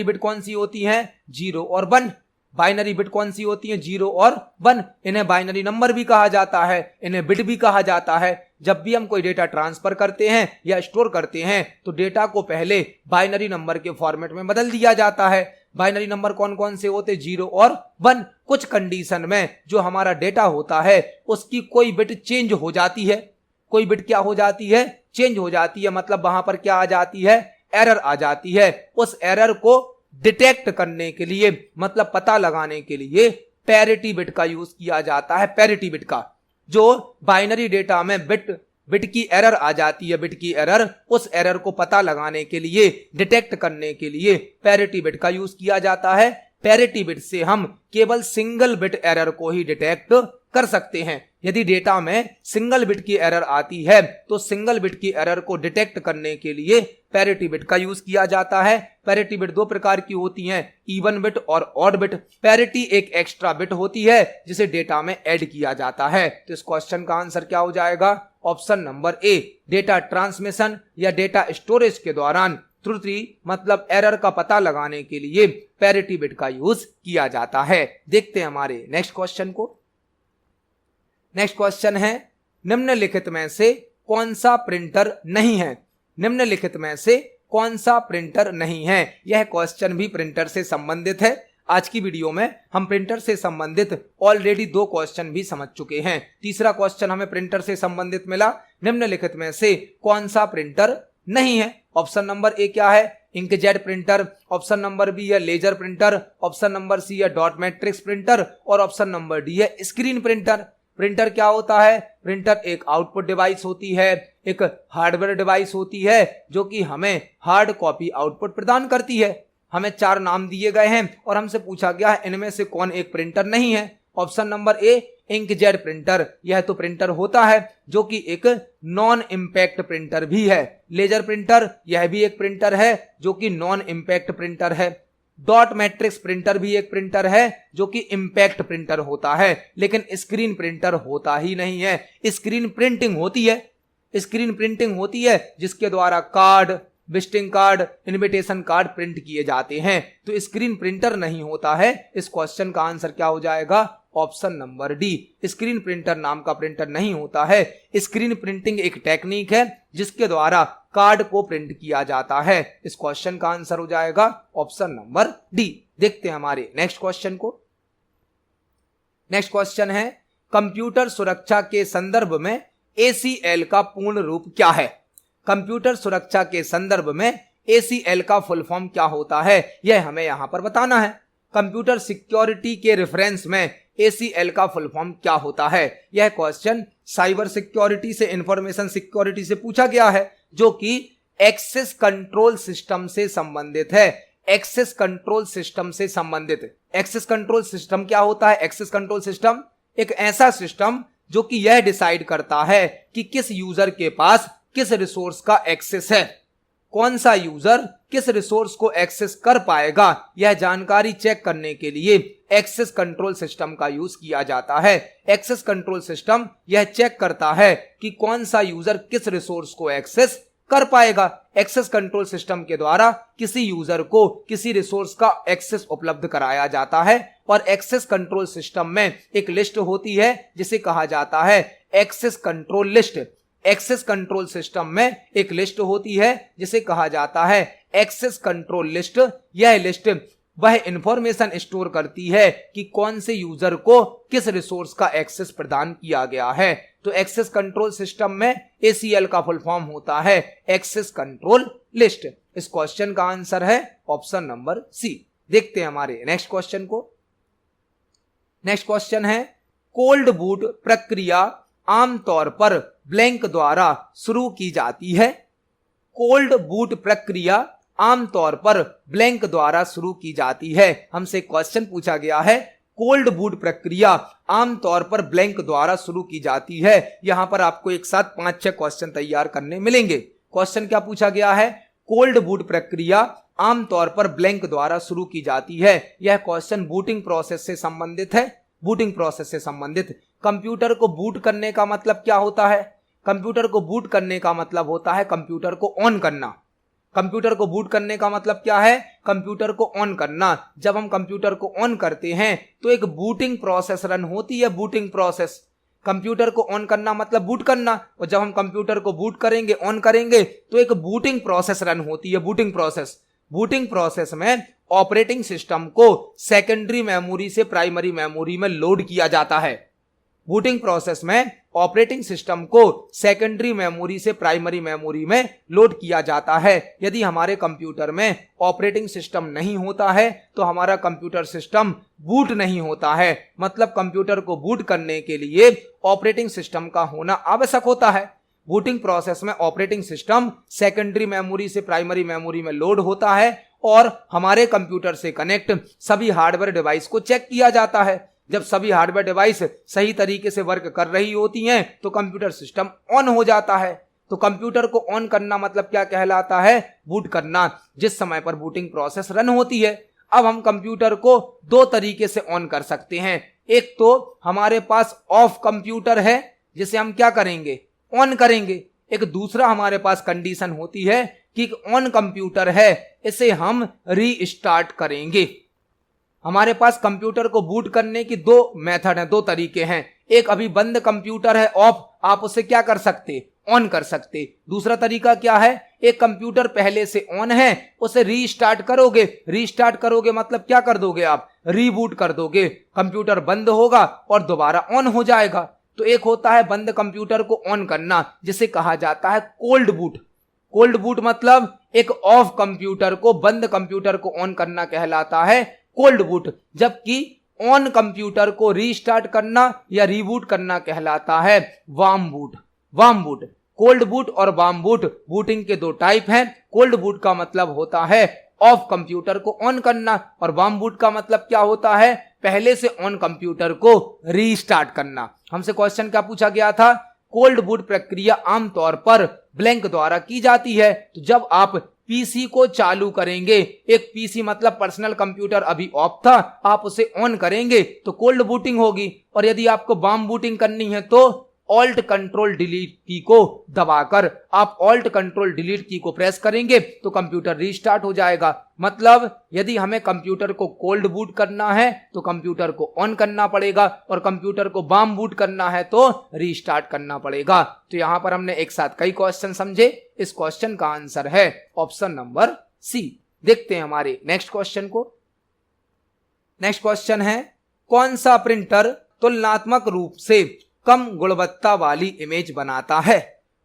बिट कौन सी होती हैं, 0 और 1। बाइनरी बिट कौन सी होती हैं, 0 और 1। इन्हें बाइनरी नंबर भी कहा जाता है, इन्हें बिट भी कहा जाता है। जब भी हम कोई डेटा ट्रांसफर करते हैं या स्टोर करते हैं तो डेटा को पहले बाइनरी नंबर के फॉर्मेट में बदल दिया जाता है। बाइनरी नंबर कौन कौन से होते, 0 और 1। कुछ कंडीशन में जो हमारा डेटा होता है उसकी कोई बिट चेंज हो जाती है, कोई बिट क्या हो जाती है, चेंज हो जाती है। मतलब वहां पर क्या आ जाती है, एरर आ जाती है। उस एरर को डिटेक्ट करने के लिए मतलब पता लगाने के लिए पैरिटी बिट का यूज किया जाता है। पैरिटी बिट का, जो बाइनरी डेटा में बिट की एरर आ जाती है, बिट की एरर, उस एरर को पता लगाने के लिए, डिटेक्ट करने के लिए पैरिटी बिट का यूज किया जाता है। पैरिटी बिट से हम केवल सिंगल बिट एरर को ही डिटेक्ट कर सकते हैं। यदि डेटा में सिंगल बिट की एरर आती है तो सिंगल बिट की एरर को डिटेक्ट करने के लिए पैरिटी बिट का यूज किया जाता है। पैरिटी बिट 2 प्रकार की होती हैं, इवन बिट और ऑड बिट। पैरिटी एक एक्स्ट्रा बिट होती है जिसे डेटा में ऐड किया जाता है। तो इस क्वेश्चन का आंसर क्या हो जाएगा, ऑप्शन नंबर ए, डेटा ट्रांसमिशन या डेटा स्टोरेज के दौरान त्रुटि मतलब एरर का पता लगाने के लिए पैरिटी बिट का यूज किया जाता है। देखते हैं हमारे नेक्स्ट क्वेश्चन को। नेक्स्ट क्वेश्चन है, निम्नलिखित में से कौन सा प्रिंटर नहीं है। निम्नलिखित में से कौन सा प्रिंटर नहीं है। यह क्वेश्चन भी प्रिंटर से संबंधित है। आज की वीडियो में हम प्रिंटर से संबंधित ऑलरेडी 2 क्वेश्चन भी समझ चुके हैं। तीसरा क्वेश्चन हमें प्रिंटर से संबंधित मिला, निम्नलिखित में से कौन सा प्रिंटर नहीं है। ऑप्शन नंबर ए क्या है, inkjet printer. Option number B है laser printer. Option number C है डॉट मैट्रिक्स प्रिंटर और ऑप्शन नंबर डी है स्क्रीन प्रिंटर। प्रिंटर क्या होता है, प्रिंटर एक आउटपुट डिवाइस होती है, एक हार्डवेयर डिवाइस होती है जो कि हमें हार्ड कॉपी आउटपुट प्रदान करती है। हमें 4 नाम दिए गए हैं और हमसे पूछा गया है इनमें से कौन एक प्रिंटर नहीं है। ऑप्शन नंबर ए इंकजेट प्रिंटर, यह तो प्रिंटर होता है जो कि एक नॉन इंपैक्ट प्रिंटर भी है। लेजर प्रिंटर, यह भी एक प्रिंटर है जो कि नॉन इंपैक्ट प्रिंटर है। डॉट मैट्रिक्स प्रिंटर भी एक प्रिंटर है जो कि इंपैक्ट प्रिंटर होता है, लेकिन स्क्रीन प्रिंटर होता ही नहीं है। स्क्रीन प्रिंटिंग होती है, स्क्रीन प्रिंटिंग होती है जिसके द्वारा card, visiting card, invitation card print किए जाते हैं। तो स्क्रीन प्रिंटर नहीं होता है। इस क्वेश्चन का आंसर क्या हो जाएगा, option number D. Screen printer नाम का प्रिंटर नहीं होता है। स्क्रीन प्रिंटिंग एक टेक्निक है जिसके द्वारा कार्ड को प्रिंट किया जाता है। इस क्वेश्चन का आंसर हो जाएगा ऑप्शन नंबर डी। देखते हैं हमारे नेक्स्ट क्वेश्चन को। नेक्स्ट क्वेश्चन है, कंप्यूटर सुरक्षा के संदर्भ में ACL का पूर्ण रूप क्या है। कंप्यूटर सुरक्षा के संदर्भ में ACL का फुल फॉर्म क्या होता है, यह हमें यहां पर बताना है। कंप्यूटर सिक्योरिटी के रेफरेंस में ACL का फुल फॉर्म क्या होता है। यह क्वेश्चन साइबर सिक्योरिटी से, इंफॉर्मेशन सिक्योरिटी से पूछा गया है जो कि एक्सेस कंट्रोल सिस्टम से संबंधित है। एक्सेस कंट्रोल सिस्टम से संबंधित। एक्सेस कंट्रोल सिस्टम क्या होता है, एक्सेस कंट्रोल सिस्टम एक ऐसा सिस्टम जो कि यह डिसाइड करता है कि किस यूजर के पास किस रिसोर्स का एक्सेस है, कौन सा यूजर किस रिसोर्स को एक्सेस कर पाएगा। यह जानकारी चेक करने के लिए एक्सेस कंट्रोल सिस्टम का यूज किया जाता है। एक्सेस कंट्रोल सिस्टम यह चेक करता है कि कौन सा यूजर किस रिसोर्स को एक्सेस कर पाएगा। एक्सेस कंट्रोल सिस्टम के द्वारा किसी यूजर को किसी रिसोर्स का एक्सेस उपलब्ध कराया जाता है और एक्सेस कंट्रोल सिस्टम में एक लिस्ट होती है जिसे कहा जाता है access control list. Access control system में एक लिस्ट होती है जिसे कहा जाता है एक्सेस कंट्रोल लिस्ट। यह लिस्ट वह इंफॉर्मेशन स्टोर करती है कि कौन से यूजर को किस रिसोर्स का एक्सेस प्रदान किया गया है। तो एक्सेस कंट्रोल सिस्टम में ACL का फुल फॉर्म होता है एक्सेस कंट्रोल लिस्ट। इस क्वेश्चन का आंसर है ऑप्शन नंबर सी। देखते हैं हमारे नेक्स्ट क्वेश्चन को। नेक्स्ट क्वेश्चन है, कोल्ड बूट प्रक्रिया आमतौर पर ब्लैंक द्वारा शुरू की जाती है। कोल्ड बूट प्रक्रिया आमतौर पर ब्लैंक द्वारा शुरू की जाती है। हमसे क्वेश्चन पूछा गया है, कोल्ड बूट प्रक्रिया आमतौर पर ब्लैंक द्वारा शुरू की जाती है। यहां पर आपको एक साथ 5-6 क्वेश्चन तैयार करने मिलेंगे। क्वेश्चन क्या पूछा गया है, कोल्ड बूट प्रक्रिया आमतौर पर ब्लैंक द्वारा शुरू की जाती है। यह क्वेश्चन बूटिंग प्रोसेस से संबंधित है। बूटिंग प्रोसेस से संबंधित। कंप्यूटर को बूट करने का मतलब क्या होता है, कंप्यूटर को बूट करने का मतलब होता है कंप्यूटर को ऑन करना। कंप्यूटर को बूट करने का मतलब क्या है, कंप्यूटर को ऑन करना। जब हम कंप्यूटर को ऑन करते हैं तो एक बूटिंग प्रोसेस रन होती है। बूटिंग प्रोसेस, कंप्यूटर को ऑन करना मतलब बूट करना, और जब हम कंप्यूटर को बूट करेंगे, ऑन करेंगे, तो एक बूटिंग प्रोसेस रन होती है। बूटिंग प्रोसेस, बूटिंग प्रोसेस में ऑपरेटिंग सिस्टम को सेकेंडरी मेमोरी से प्राइमरी मेमोरी में लोड किया जाता है। बूटिंग प्रोसेस में ऑपरेटिंग सिस्टम को सेकेंडरी मेमोरी से प्राइमरी मेमोरी में लोड किया जाता है। यदि हमारे कंप्यूटर में ऑपरेटिंग सिस्टम नहीं होता है तो हमारा कंप्यूटर सिस्टम बूट नहीं होता है। मतलब कंप्यूटर को बूट करने के लिए ऑपरेटिंग सिस्टम का होना आवश्यक होता है। बूटिंग प्रोसेस में ऑपरेटिंग सिस्टम सेकेंडरी मेमोरी से प्राइमरी मेमोरी में लोड होता है और हमारे कंप्यूटर से कनेक्ट सभी हार्डवेयर डिवाइस को चेक किया जाता है। जब सभी हार्डवेयर डिवाइस सही तरीके से वर्क कर रही होती हैं तो कंप्यूटर सिस्टम ऑन हो जाता है। तो कंप्यूटर को ऑन करना मतलब क्या कहलाता है, बूट करना, जिस समय पर बूटिंग प्रोसेस रन होती है। अब हम कंप्यूटर को 2 तरीके से ऑन कर सकते हैं। एक तो हमारे पास ऑफ कंप्यूटर है जिसे हम क्या करेंगे, ऑन करेंगे। एक दूसरा हमारे पास कंडीशन होती है कि ऑन कंप्यूटर है, इसे हम रीस्टार्ट करेंगे। हमारे पास कंप्यूटर को बूट करने की 2 मेथड हैं, 2 तरीके हैं। एक अभी बंद कंप्यूटर है, ऑफ, आप उसे क्या कर सकते, ऑन कर सकते। दूसरा तरीका क्या है, एक कंप्यूटर पहले से ऑन है, उसे रीस्टार्ट करोगे मतलब क्या कर दोगे आप, रीबूट कर दोगे, कंप्यूटर बंद होगा और दोबारा ऑन हो जाएगा। तो एक होता है बंद कंप्यूटर को ऑन करना, जिसे कहा जाता है कोल्ड बूट। कोल्ड बूट मतलब एक ऑफ कंप्यूटर को, बंद कंप्यूटर को ऑन करना कहलाता है कोल्ड बूट, जबकि ऑन कंप्यूटर को रीस्टार्ट करना या रीबूट करना कहलाता है वार्म बूट। कोल्ड बूट और वार्म बूट बूटिंग के दो टाइप हैं। कोल्ड बूट का मतलब होता है ऑफ कंप्यूटर को ऑन करना, और वार्म बूट का मतलब क्या होता है, पहले से ऑन कंप्यूटर को रीस्टार्ट करना। हमसे क्वेश्चन क्या पूछा गया था, कोल्ड बूट प्रक्रिया आमतौर पर ब्लैंक द्वारा की जाती है। तो जब आप पीसी को चालू करेंगे, एक पीसी मतलब पर्सनल कंप्यूटर अभी ऑफ था, आप उसे ऑन करेंगे तो कोल्ड बूटिंग होगी। और यदि आपको वार्म बूटिंग करनी है तो ऑल्ट कंट्रोल डिलीट की को दबाकर आप ऑल्ट कंट्रोल डिलीट की को प्रेस करेंगे तो कंप्यूटर रीस्टार्ट हो जाएगा। मतलब यदि हमें कंप्यूटर को कोल्ड बूट करना है तो कंप्यूटर को ऑन करना पड़ेगा, और कंप्यूटर को वार्म बूट करना है तो रीस्टार्ट करना पड़ेगा। तो यहां पर हमने एक साथ कई क्वेश्चन समझे। इस क्वेश्चन का आंसर है ऑप्शन नंबर सी। देखते हैं हमारे नेक्स्ट क्वेश्चन को। नेक्स्ट क्वेश्चन है, कौन सा प्रिंटर तुलनात्मक रूप से कम गुणवत्ता वाली इमेज बनाता है?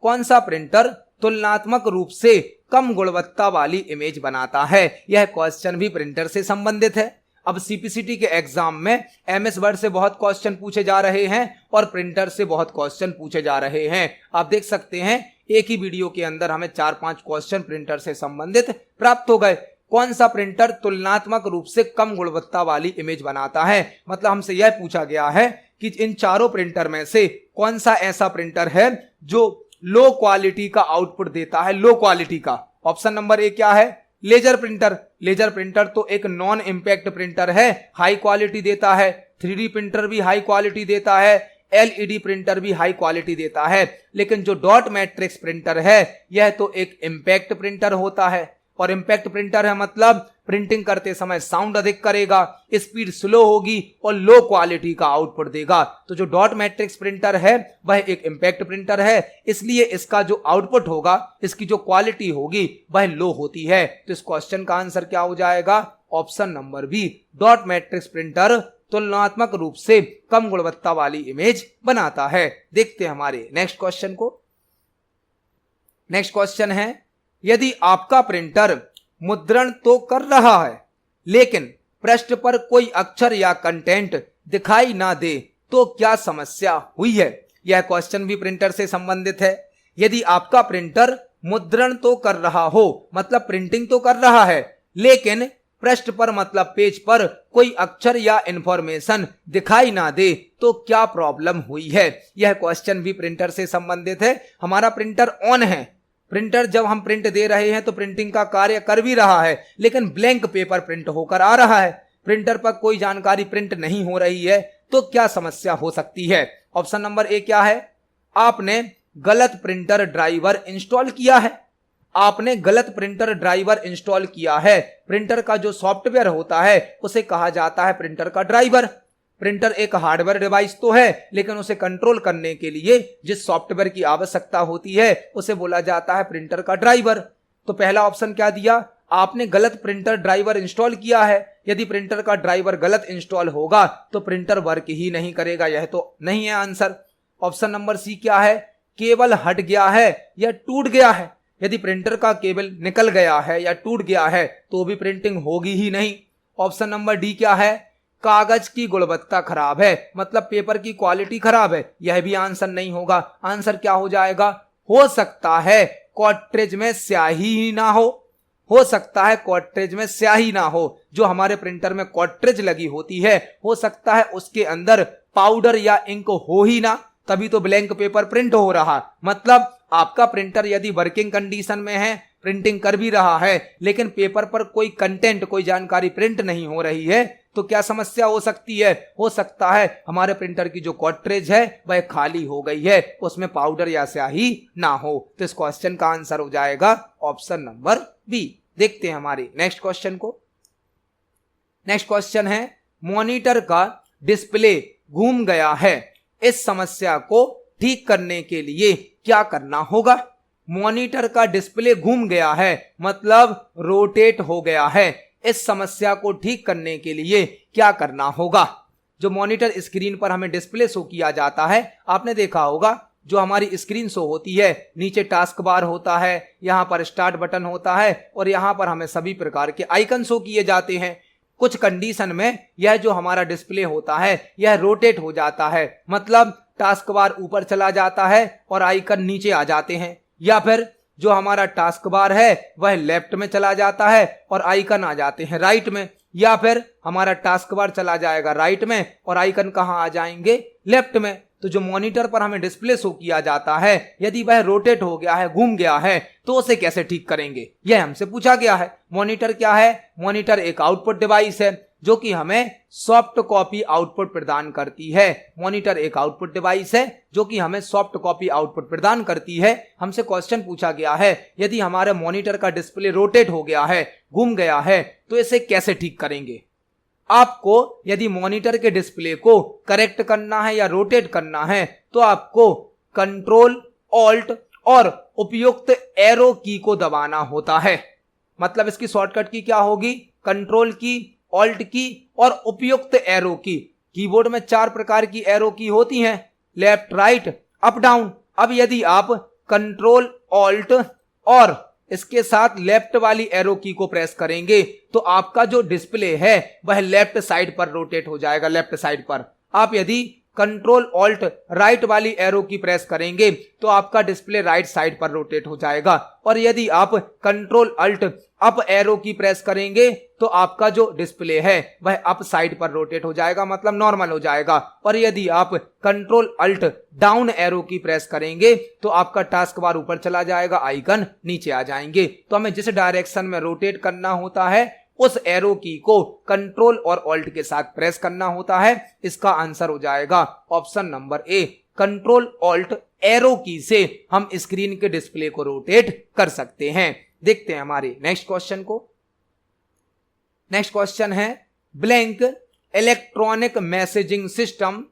कौन सा प्रिंटर तुलनात्मक रूप से कम गुणवत्ता वाली इमेज बनाता है? यह क्वेश्चन भी प्रिंटर से संबंधित है। अब सीपीसीटी के एग्जाम में एमएस वर्ड से बहुत क्वेश्चन पूछे जा रहे हैं और प्रिंटर से बहुत क्वेश्चन पूछे जा रहे हैं। आप देख सकते हैं एक ही वीडियो के अंदर हमें 4-5 क्वेश्चन प्रिंटर से संबंधित प्राप्त हो गए। कौन सा प्रिंटर तुलनात्मक रूप से कम गुणवत्ता वाली इमेज बनाता है? मतलब हमसे यह पूछा गया है कि इन चारों प्रिंटर में से कौन सा ऐसा प्रिंटर है जो लो क्वालिटी का आउटपुट देता है, लो क्वालिटी का। ऑप्शन नंबर ए क्या है, लेजर प्रिंटर। लेजर प्रिंटर तो एक नॉन इंपैक्ट प्रिंटर है, हाई क्वालिटी देता है। 3D प्रिंटर भी हाई क्वालिटी देता है, एलईडी प्रिंटर भी हाई क्वालिटी देता है। लेकिन जो डॉट मैट्रिक्स प्रिंटर है यह तो एक इंपैक्ट प्रिंटर होता है, और इंपैक्ट प्रिंटर है मतलब प्रिंटिंग करते समय साउंड अधिक करेगा, स्पीड स्लो होगी और लो क्वालिटी का आउटपुट देगा। तो जो डॉट मैट्रिक्स प्रिंटर है वह एक इंपैक्ट प्रिंटर है, इसलिए इसका जो आउटपुट होगा, इसकी जो क्वालिटी होगी वह लो होती है। तो इस क्वेश्चन का आंसर क्या हो जाएगा, option number B, dot matrix printer तुलनात्मक रूप से कम गुणवत्ता वाली इमेज बनाता है। देखते हैं हमारे नेक्स्ट क्वेश्चन को। नेक्स्ट क्वेश्चन है, यदि आपका प्रिंटर मुद्रण तो कर रहा है लेकिन पृष्ठ पर कोई अक्षर या कंटेंट दिखाई ना दे तो क्या समस्या हुई है? यह क्वेश्चन भी प्रिंटर से संबंधित है। यदि आपका प्रिंटर मुद्रण तो कर रहा हो, मतलब प्रिंटिंग तो कर रहा है, लेकिन पृष्ठ पर मतलब पेज पर कोई अक्षर या इंफॉर्मेशन दिखाई ना दे तो क्या प्रॉब्लम हुई है? यह क्वेश्चन भी प्रिंटर से संबंधित है। हमारा प्रिंटर ऑन है, प्रिंटर जब हम प्रिंट दे रहे हैं तो प्रिंटिंग का कार्य कर भी रहा है, लेकिन ब्लैंक पेपर प्रिंट होकर आ रहा है, प्रिंटर पर कोई जानकारी प्रिंट नहीं हो रही है, तो क्या समस्या हो सकती है? ऑप्शन नंबर ए क्या है, आपने गलत प्रिंटर ड्राइवर इंस्टॉल किया है। आपने गलत प्रिंटर ड्राइवर इंस्टॉल किया है। प्रिंटर का जो सॉफ्टवेयर होता है उसे कहा जाता है प्रिंटर का ड्राइवर। प्रिंटर एक हार्डवेयर डिवाइस तो है, लेकिन उसे कंट्रोल करने के लिए जिस सॉफ्टवेयर की आवश्यकता होती है उसे बोला जाता है प्रिंटर का ड्राइवर। तो पहला ऑप्शन क्या दिया, आपने गलत प्रिंटर ड्राइवर इंस्टॉल किया है। यदि प्रिंटर का ड्राइवर गलत इंस्टॉल होगा तो प्रिंटर वर्क ही नहीं करेगा, यह तो नहीं है आंसर। ऑप्शन नंबर सी क्या है, केबल हट गया है या टूट गया है। यदि प्रिंटर का केबल निकल गया है या टूट गया है तो भी प्रिंटिंग होगी ही नहीं। ऑप्शन नंबर डी क्या है, कागज की गुणवत्ता खराब है, मतलब पेपर की क्वालिटी खराब है, यह भी आंसर नहीं होगा। आंसर क्या हो जाएगा, हो सकता है कार्ट्रिज में स्याही ही ना हो सकता है कार्ट्रिज में स्याही ना हो। जो हमारे प्रिंटर में कार्ट्रिज लगी होती है हो सकता है उसके अंदर पाउडर या इंक हो ही ना, तभी तो ब्लैंक पेपर प्रिंट हो रहा। मतलब आपका प्रिंटर यदि वर्किंग कंडीशन में है, प्रिंटिंग कर भी रहा है, लेकिन पेपर पर कोई कंटेंट, कोई जानकारी प्रिंट नहीं हो रही है, तो क्या समस्या हो सकती है? हो सकता है हमारे प्रिंटर की जो कार्ट्रिज है वह खाली हो गई है, उसमें पाउडर या स्याही ना हो। तो इस क्वेश्चन का आंसर हो जाएगा ऑप्शन नंबर बी। देखते हैं हमारे नेक्स्ट क्वेश्चन को। नेक्स्ट क्वेश्चन है, मॉनिटर का डिस्प्ले घूम गया है, इस समस्या को ठीक करने के लिए क्या करना होगा? मॉनिटर का डिस्प्ले घूम गया है, मतलब रोटेट हो गया है। इस समस्या को ठीक करने के लिए क्या करना होगा? जो मॉनिटर स्क्रीन पर हमें डिस्प्ले शो किया जाता है, आपने देखा होगा जो हमारी स्क्रीन शो होती है, नीचे टास्क बार होता है, यहाँ पर स्टार्ट बटन होता है और यहाँ पर हमें सभी प्रकार के आइकन शो किए जाते हैं। कुछ कंडीशन में यह जो हमारा डिस्प्ले होता है यह रोटेट हो जाता है, मतलब टास्क बार ऊपर चला जाता है और आइकन नीचे आ जाते हैं, या फिर जो हमारा टास्क बार है वह लेफ्ट में चला जाता है और आइकन आ जाते हैं राइट में, या फिर हमारा टास्क बार चला जाएगा राइट में और आइकन कहाँ आ जाएंगे? लेफ्ट में। तो जो मॉनिटर पर हमें डिस्प्ले शो किया जाता है, यदि वह रोटेट हो गया है, घूम गया है, तो उसे कैसे ठीक करेंगे, यह हमसे पूछा गया है। मॉनिटर क्या है? मॉनिटर एक आउटपुट डिवाइस है जो कि हमें सॉफ्ट कॉपी आउटपुट प्रदान करती है। मॉनिटर एक आउटपुट डिवाइस है जो कि हमें सॉफ्ट कॉपी आउटपुट प्रदान करती है। हमसे क्वेश्चन पूछा गया है, यदि हमारे मॉनिटर का डिस्प्ले रोटेट हो गया है, घूम गया है, तो इसे कैसे ठीक करेंगे? आपको यदि मॉनिटर के डिस्प्ले को करेक्ट करना है या रोटेट करना है, तो आपको कंट्रोल, ऑल्ट और उपयुक्त एरो की को दबाना होता है। मतलब इसकी शॉर्टकट की क्या होगी? कंट्रोल की, ऑल्ट की और उपयुक्त एरो की। कीबोर्ड में 4 प्रकार की एरो की होती हैं, लेफ्ट, राइट, अप, डाउन। अब यदि आप कंट्रोल, ऑल्ट और इसके साथ लेफ्ट वाली एरो की को प्रेस करेंगे तो आपका जो डिस्प्ले है वह लेफ्ट साइड पर रोटेट हो जाएगा, लेफ्ट साइड पर। आप यदि कंट्रोल, ऑल्ट, राइट वाली एरो की प्रेस करेंगे तो आपका डिस्प्ले राइट साइड पर रोटेट हो जाएगा, और यदि आप कंट्रोल, अल्ट, अप एरो की प्रेस करेंगे तो आपका जो डिस्प्ले है वह अप साइड पर रोटेट हो जाएगा, मतलब नॉर्मल हो जाएगा। और यदि आप कंट्रोल, अल्ट, डाउन एरो की प्रेस करेंगे तो आपका टास्क बार ऊपर चला जाएगा, आइकन नीचे आ जाएंगे। तो हमें जिस डायरेक्शन में रोटेट करना होता है उस एरो की को कंट्रोल और ऑल्ट के साथ प्रेस करना होता है। इसका आंसर हो जाएगा ऑप्शन नंबर ए, कंट्रोल, ऑल्ट, एरो की से हम स्क्रीन के डिस्प्ले को रोटेट कर सकते हैं। देखते हैं हमारे नेक्स्ट क्वेश्चन को। नेक्स्ट क्वेश्चन है, ब्लैंक इलेक्ट्रॉनिक मैसेजिंग सिस्टम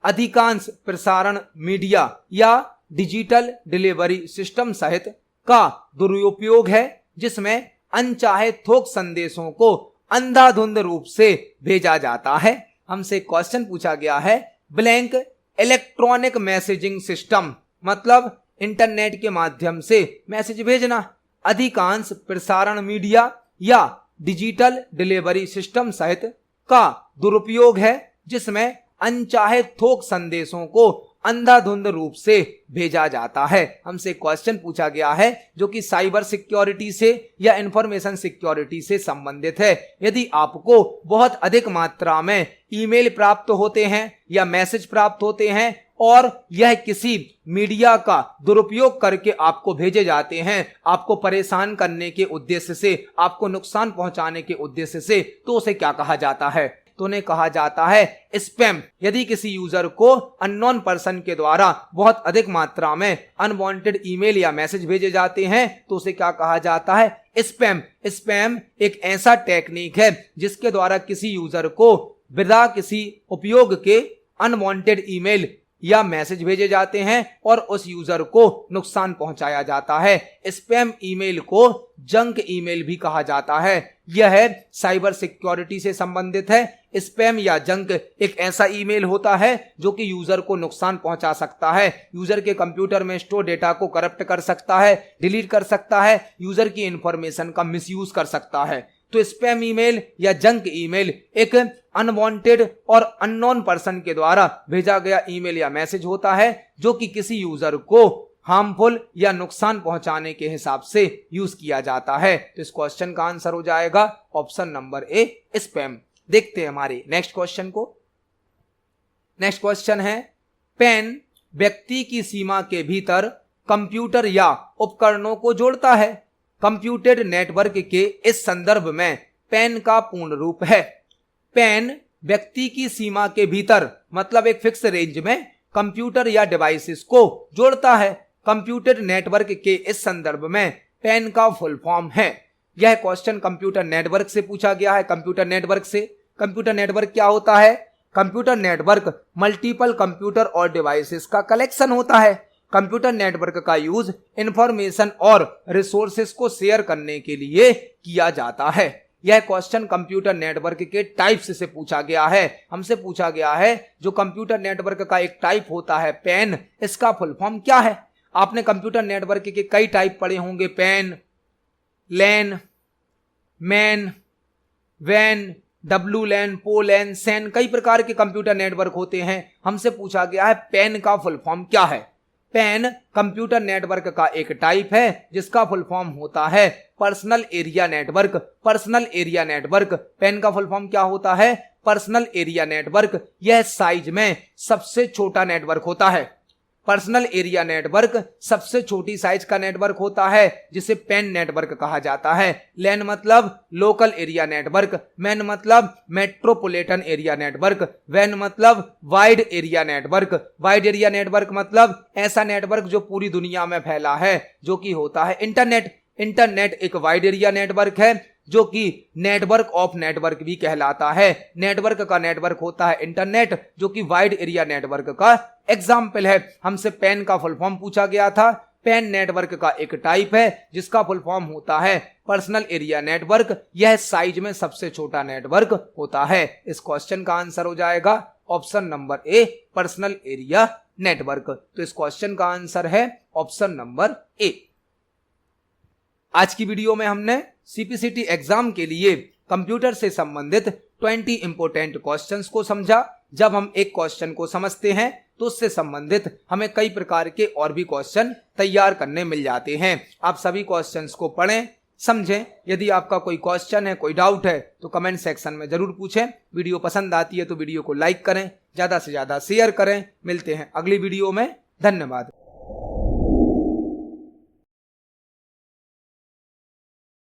अधिकांश प्रसारण मीडिया या डिजिटल डिलीवरी सिस्टम सहित का दुरुपयोग है, जिसमें अनचाहे थोक संदेशों को अंधाधुंध रूप से भेजा जाता है। हमसे क्वेश्चन पूछा गया है, ब्लैंक इलेक्ट्रॉनिक मैसेजिंग सिस्टम मतलब इंटरनेट के माध्यम से मैसेज भेजना, अधिकांश प्रसारण मीडिया या डिजिटल डिलीवरी सिस्टम सहित का दुरुपयोग है, जिसमें अनचाहे थोक संदेशों को अंधाधुंध रूप से भेजा जाता है। हमसे क्वेश्चन पूछा गया है जो कि साइबर सिक्योरिटी से या इंफॉर्मेशन सिक्योरिटी से संबंधित है। यदि आपको बहुत अधिक मात्रा में ईमेल प्राप्त होते हैं या मैसेज प्राप्त होते हैं और यह किसी मीडिया का दुरुपयोग करके आपको भेजे जाते हैं, आपको परेशान करने के उद्देश्य से, आपको नुकसान पहुंचाने के उद्देश्य से, तो उसे क्या कहा जाता है? तो उन्हें कहा जाता है स्पैम। यदि किसी यूजर को अननोन पर्सन के द्वारा बहुत अधिक मात्रा में अनवांटेड ईमेल या मैसेज भेजे जाते हैं तो उसे क्या कहा जाता है? स्पैम। स्पैम एक ऐसा टेक्निक है जिसके द्वारा किसी यूजर को बिना किसी उपयोग के अनवांटेड ईमेल या मैसेज भेजे जाते हैं और उस यूजर को नुकसान पहुंचाया जाता है। स्पैम ईमेल को जंक ईमेल भी कहा जाता है। यह साइबर सिक्योरिटी से संबंधित है। स्पैम या जंक एक ऐसा ईमेल होता है जो कि यूजर को नुकसान पहुंचा सकता है, यूजर के कंप्यूटर में स्टोर डेटा को करप्ट कर सकता है, डिलीट कर सकता है, यूजर की इंफॉर्मेशन का मिसयूज कर सकता है। तो स्पैम ईमेल या जंक ईमेल एक अनवांटेड और अननोन पर्सन के द्वारा भेजा गया ईमेल या मैसेज होता है जो कि किसी यूजर को हार्मफुल या नुकसान पहुंचाने के हिसाब से यूज किया जाता है। तो इस क्वेश्चन का आंसर हो जाएगा ऑप्शन नंबर ए, स्पैम। देखते हैं हमारे नेक्स्ट क्वेश्चन को। नेक्स्ट क्वेश्चन है, पेन व्यक्ति की सीमा के भीतर कंप्यूटर या उपकरणों को जोड़ता है। कंप्यूटेड नेटवर्क के इस संदर्भ में पेन का पूर्ण रूप है। पेन व्यक्ति की सीमा के भीतर मतलब एक फिक्स रेंज में कंप्यूटर या डिवाइसेस को जोड़ता है। कंप्यूटेड नेटवर्क के इस संदर्भ में पेन का फुल फॉर्म है। यह क्वेश्चन कंप्यूटर नेटवर्क से पूछा गया है। कंप्यूटर नेटवर्क से, कंप्यूटर नेटवर्क क्या होता है? कंप्यूटर नेटवर्क मल्टीपल कंप्यूटर और डिवाइसेस का कलेक्शन होता है। कंप्यूटर नेटवर्क का यूज इंफॉर्मेशन और रिसोर्सेस को शेयर करने के लिए किया जाता है। यह क्वेश्चन कंप्यूटर नेटवर्क के टाइप्स से पूछा गया है। हमसे पूछा गया है जो कंप्यूटर नेटवर्क का एक टाइप होता है पैन, इसका फुल फॉर्म क्या है। आपने कंप्यूटर नेटवर्क के कई टाइप पढ़े होंगे, पैन, लैन, मैन, वैन, डब्लू लैन, पो लैन, सैन, कई प्रकार के कंप्यूटर नेटवर्क होते हैं। हमसे पूछा गया है पैन का फुल फॉर्म क्या है। पैन कंप्यूटर नेटवर्क का एक टाइप है जिसका फुल फॉर्म होता है personal area network. Personal area network, pan का फुल फॉर्म क्या होता है, पर्सनल एरिया नेटवर्क। यह साइज में सबसे छोटा नेटवर्क होता है। पर्सनल एरिया नेटवर्क सबसे छोटी साइज का नेटवर्क होता है जिसे पैन नेटवर्क कहा जाता है। लैन मतलब लोकल एरिया नेटवर्क, मैन मतलब मेट्रोपॉलिटन एरिया नेटवर्क, वैन मतलब wide area network. Wide area network मतलब ऐसा नेटवर्क जो पूरी दुनिया में फैला है, जो कि होता है इंटरनेट। इंटरनेट एक वाइड एरिया नेटवर्क है जो कि नेटवर्क ऑफ नेटवर्क भी कहलाता है। नेटवर्क का नेटवर्क होता है इंटरनेट, जो कि वाइड एरिया नेटवर्क का एग्जाम्पल है। हमसे पैन का फुल फॉर्म पूछा गया था। पैन नेटवर्क का एक टाइप है जिसका फुल फॉर्म होता है पर्सनल एरिया नेटवर्क। यह साइज में सबसे छोटा नेटवर्क होता है। इस क्वेश्चन का आंसर हो जाएगा ऑप्शन नंबर ए, पर्सनल एरिया नेटवर्क। तो इस क्वेश्चन का आंसर है ऑप्शन नंबर ए। आज की वीडियो में हमने सीपीसीटी एग्जाम के लिए कंप्यूटर से संबंधित 20 इंपोर्टेंट क्वेश्चंस को समझा। जब हम एक क्वेश्चन को समझते हैं तो उससे संबंधित हमें कई प्रकार के और भी क्वेश्चन तैयार करने मिल जाते हैं। आप सभी क्वेश्चंस को पढ़ें, समझें। यदि आपका कोई क्वेश्चन है, कोई डाउट है तो कमेंट सेक्शन में जरूर पूछें। वीडियो पसंद आती है तो वीडियो को लाइक करें, ज्यादा से ज्यादा शेयर करें। मिलते हैं अगली वीडियो में। धन्यवाद।